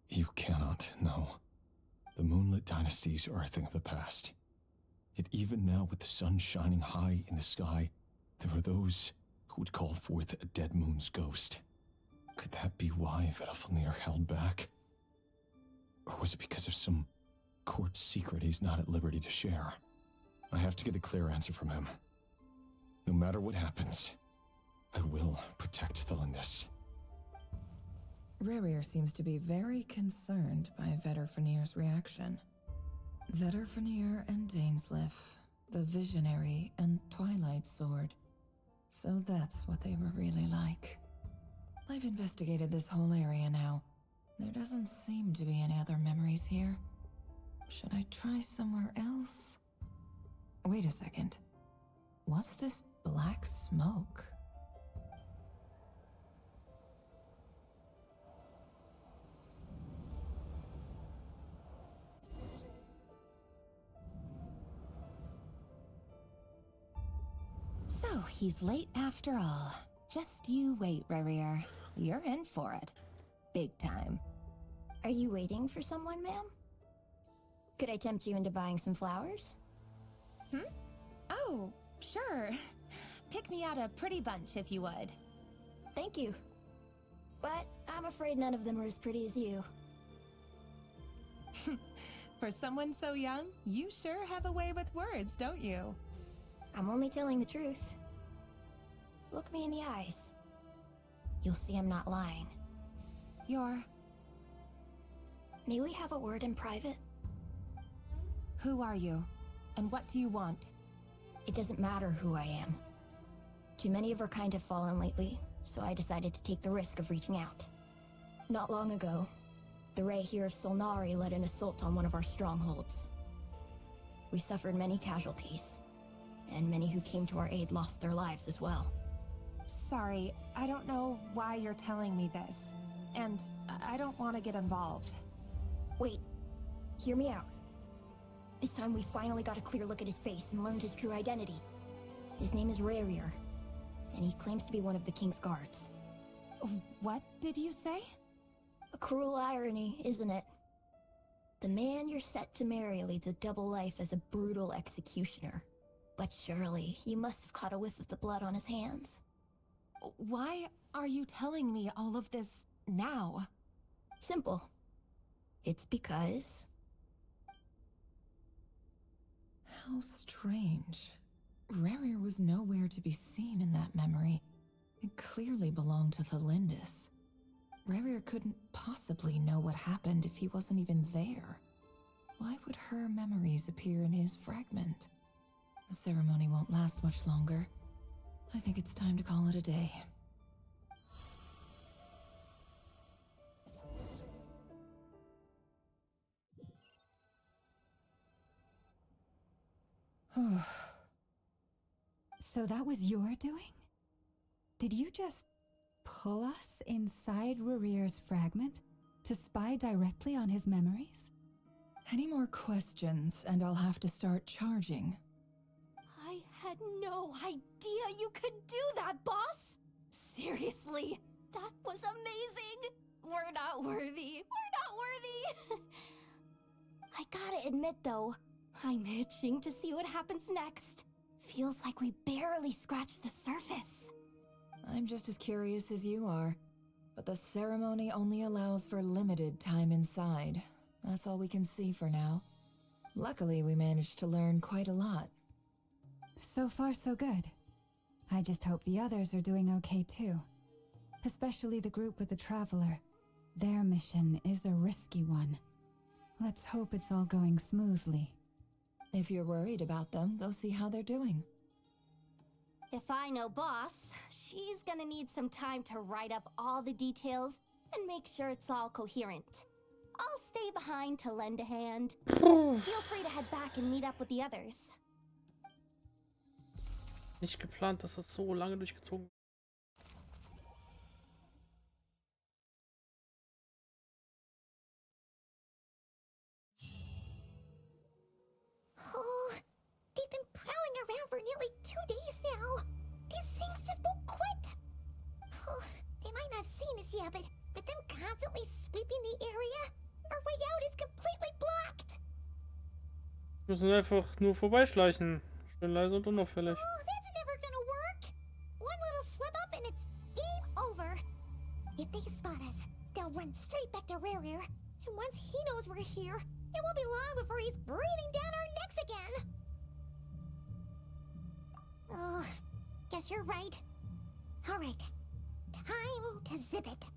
Q: you cannot know. The moonlit dynasties are a thing of the past. Yet even now, with the sun shining high in the sky, there are those who would call forth a dead moon's ghost. Could that be why Vedalfnir held back? Or was it because of some court secret he's not at liberty to share? I have to get a clear answer from him. No matter what happens, I will protect Thelindis.
D: Rerir seems to be very concerned by Vedalfnir's reaction. Vedalfnir and Dainsleif, the Visionary and Twilight Sword. So that's what they were really like. I've investigated this whole area now. There doesn't seem to be any other memories here. Should I try somewhere else? Wait a second. What's this black smoke?
N: So, he's late after all. Just you wait, Rerir. You're in for it. Big time.
I: Are you waiting for someone, ma'am? Could I tempt you into buying some flowers?
N: Oh, sure. Pick me out a pretty bunch if you would.
I: Thank you. But I'm afraid none of them are as pretty as you.
N: For someone so young, you sure have a way with words, don't you?
I: I'm only telling the truth. Look me in the eyes. You'll see I'm not lying. May we have a word in private?
N: Who are you? And what do you want?
I: It doesn't matter who I am. Too many of our kind have fallen lately, so I decided to take the risk of reaching out. Not long ago, the Rerir of Solnari led an assault on one of our strongholds. We suffered many casualties, and many who came to our aid lost their lives as well.
N: Sorry, I don't know why you're telling me this. And I don't want to get involved.
I: Wait, hear me out. This time we finally got a clear look at his face and learned his true identity. His name is Rerir, and he claims to be one of the King's guards.
N: What did you say?
I: A cruel irony, isn't it?
L: The man you're set to marry leads a double life as a brutal executioner. But surely, you must have caught a whiff of the blood on his hands.
N: Why are you telling me all of this now?
L: Simple. It's because...
D: How strange. Rerir was nowhere to be seen in that memory. It clearly belonged to the Lindis. Rerir couldn't possibly know what happened if he wasn't even there. Why would her memories appear in his fragment? The ceremony won't last much longer. I think it's time to call it a day.
G: So that was your doing? Did you just pull us inside Rerir's fragment to spy directly on his memories?
D: Any more questions, and I'll have to start charging.
I: I had no idea you could do that, boss! Seriously, that was amazing! We're not worthy. We're not worthy! I gotta admit, though, I'm itching to see what happens next. Feels like we barely scratched the surface.
D: I'm just as curious as you are, but the ceremony only allows for limited time inside. That's all we can see for now. Luckily, we managed to learn quite a lot.
G: So far, so good. I just hope the others are doing okay too. Especially the group with the Traveler. Their mission is a risky one. Let's hope it's all going smoothly.
D: If you're worried about them, go see how they're doing.
I: If I know Boss, she's gonna need some time to write up all the details and make sure it's all coherent. I'll stay behind to lend a hand. Feel free to head back and meet up with the others.
A: Nicht geplant, dass das so lange durchgezogen wird.
C: Oh, they've been prowling around for nearly 2 days now. These things just won't quit. Oh, they might not have seen us yet, but them constantly sweeping the area, our way out is completely blocked.
A: Wir müssen einfach nur vorbeischleichen. Schön leise und unauffällig.
C: Oh, that's never gonna work. One little slip up and it's game over. If they spot us, they'll run straight back to Rerir. And once he knows we're here, it won't be long before he's breathing down our necks again. Oh, guess you're right. All right, time to zip it.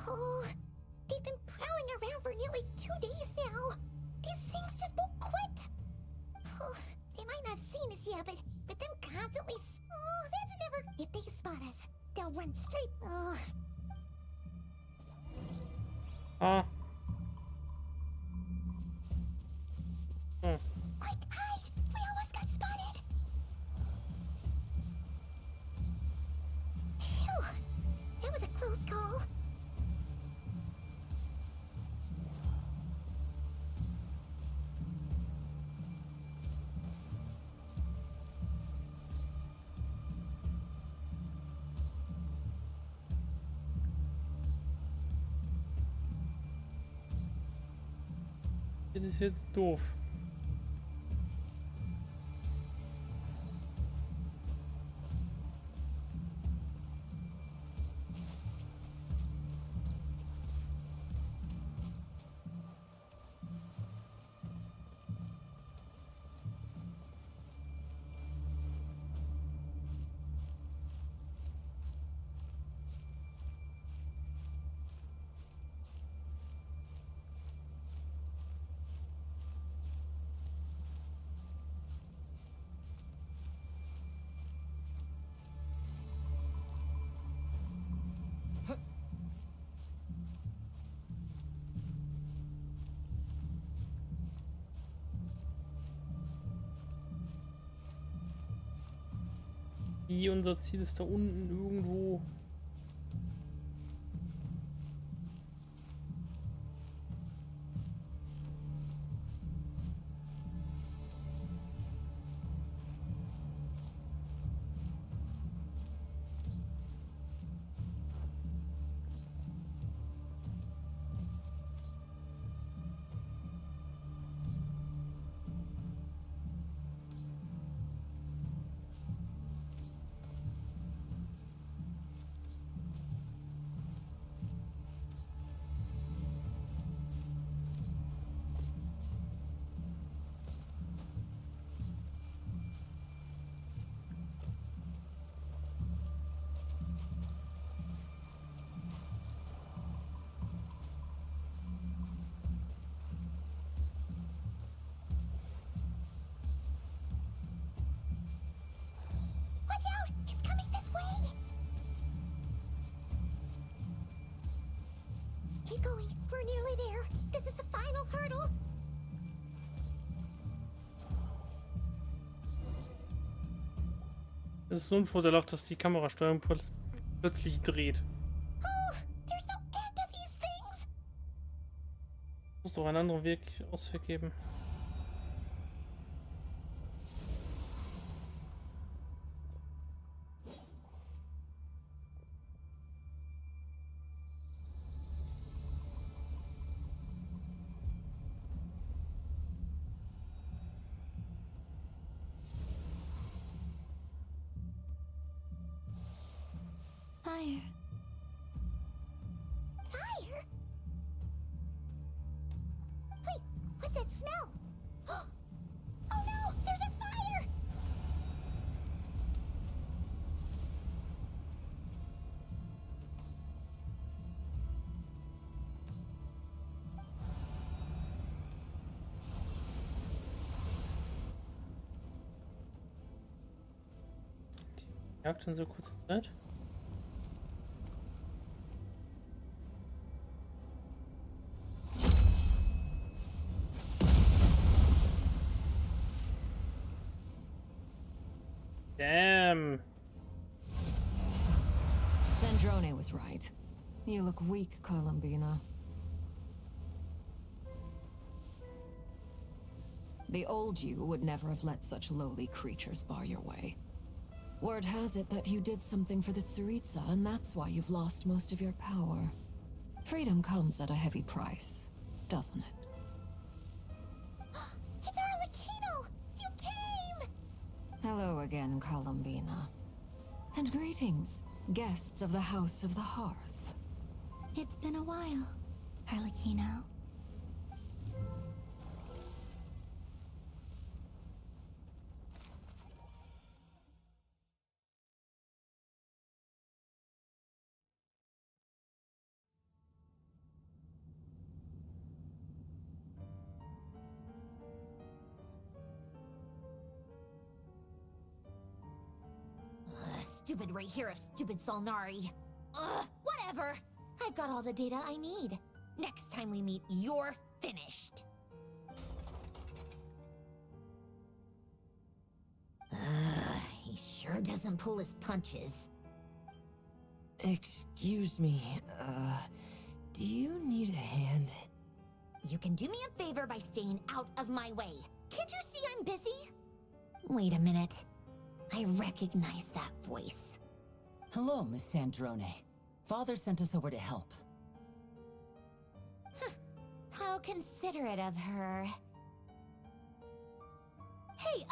C: Oh, they've been prowling around for nearly 2 days now. These things just won't quit. Oh, they might not have seen us yet, but them constantly... Oh, that's never... If they spot us, they'll run straight... Oh. Quick, hide! We almost got spotted! Phew, that was a close call.
A: Das ist jetzt doof. Wie unser Ziel ist da unten irgendwo.
C: Watch out! He's coming this way! Keep going. We're nearly there. This is the final hurdle.
A: Es ist so unvorteilhaft, dass die Kamerasteuerung plötzlich dreht.
C: Oh, there's no end to these things.
A: Muss doch einen anderen Ausweg geben.
K: Fire.
C: Fire? Wait, what's that smell? Oh no, there's a fire!
A: Jagt in so kurzer Zeit. Damn.
D: Sandrone was right. You look weak, Columbina. The old you would never have let such lowly creatures bar your way. Word has it that you did something for the Tsaritsa, and that's why you've lost most of your power. Freedom comes at a heavy price, doesn't it?
C: It's Arlecchino! You came!
D: Hello again, Columbina. And greetings, guests of the House of the Hearth.
K: It's been a while, Arlecchino.
C: Stupid Rerir of stupid Solnari. Ugh, whatever. I've got all the data I need. Next time we meet, you're finished. He sure doesn't pull his punches.
S: Excuse me, do you need a hand?
C: You can do me a favor by staying out of my way. Can't you see I'm busy? Wait a minute. I recognize that voice.
S: Hello, Miss Sandrone. Father sent us over to help.
C: How considerate of her. Hey,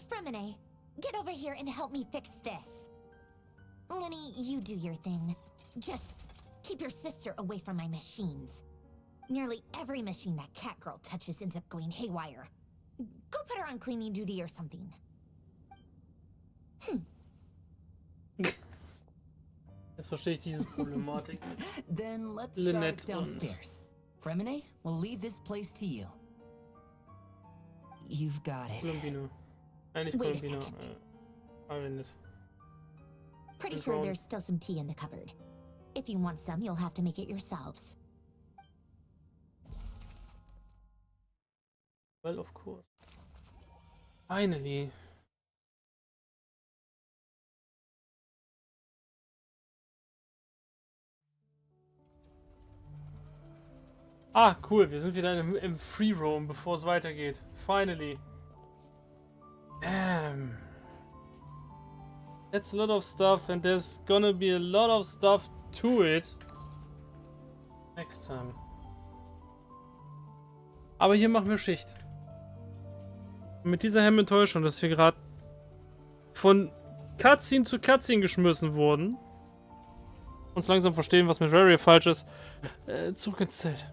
C: Fremine, get over here and help me fix this. Lenny, you do your thing. Just keep your sister away from my machines. Nearly every machine that Catgirl touches ends up going haywire. Go put her on cleaning duty or something.
A: Jetzt verstehe ich diese Problematik.
S: Then let's
A: Lynette
S: start downstairs. Fremine, we'll leave this place to you. You've got it.
A: Columbina. Nicht
C: Wait a
A: Columbina.
C: second.
A: Verwendet.
C: Pretty sure there's still some tea in the cupboard. If you want some, you'll have to make it yourselves.
A: Well, of course. Finally. Ah, cool. Wir sind wieder im Free Roam, bevor es weitergeht. Finally. That's a lot of stuff and there's gonna be a lot of stuff to it. Next time. Aber hier machen wir Schicht. Und mit dieser Enttäuschung, dass wir gerade von Cutscene zu Cutscene geschmissen wurden, uns langsam verstehen, was mit Rerir falsch ist, zurück ins Zelt.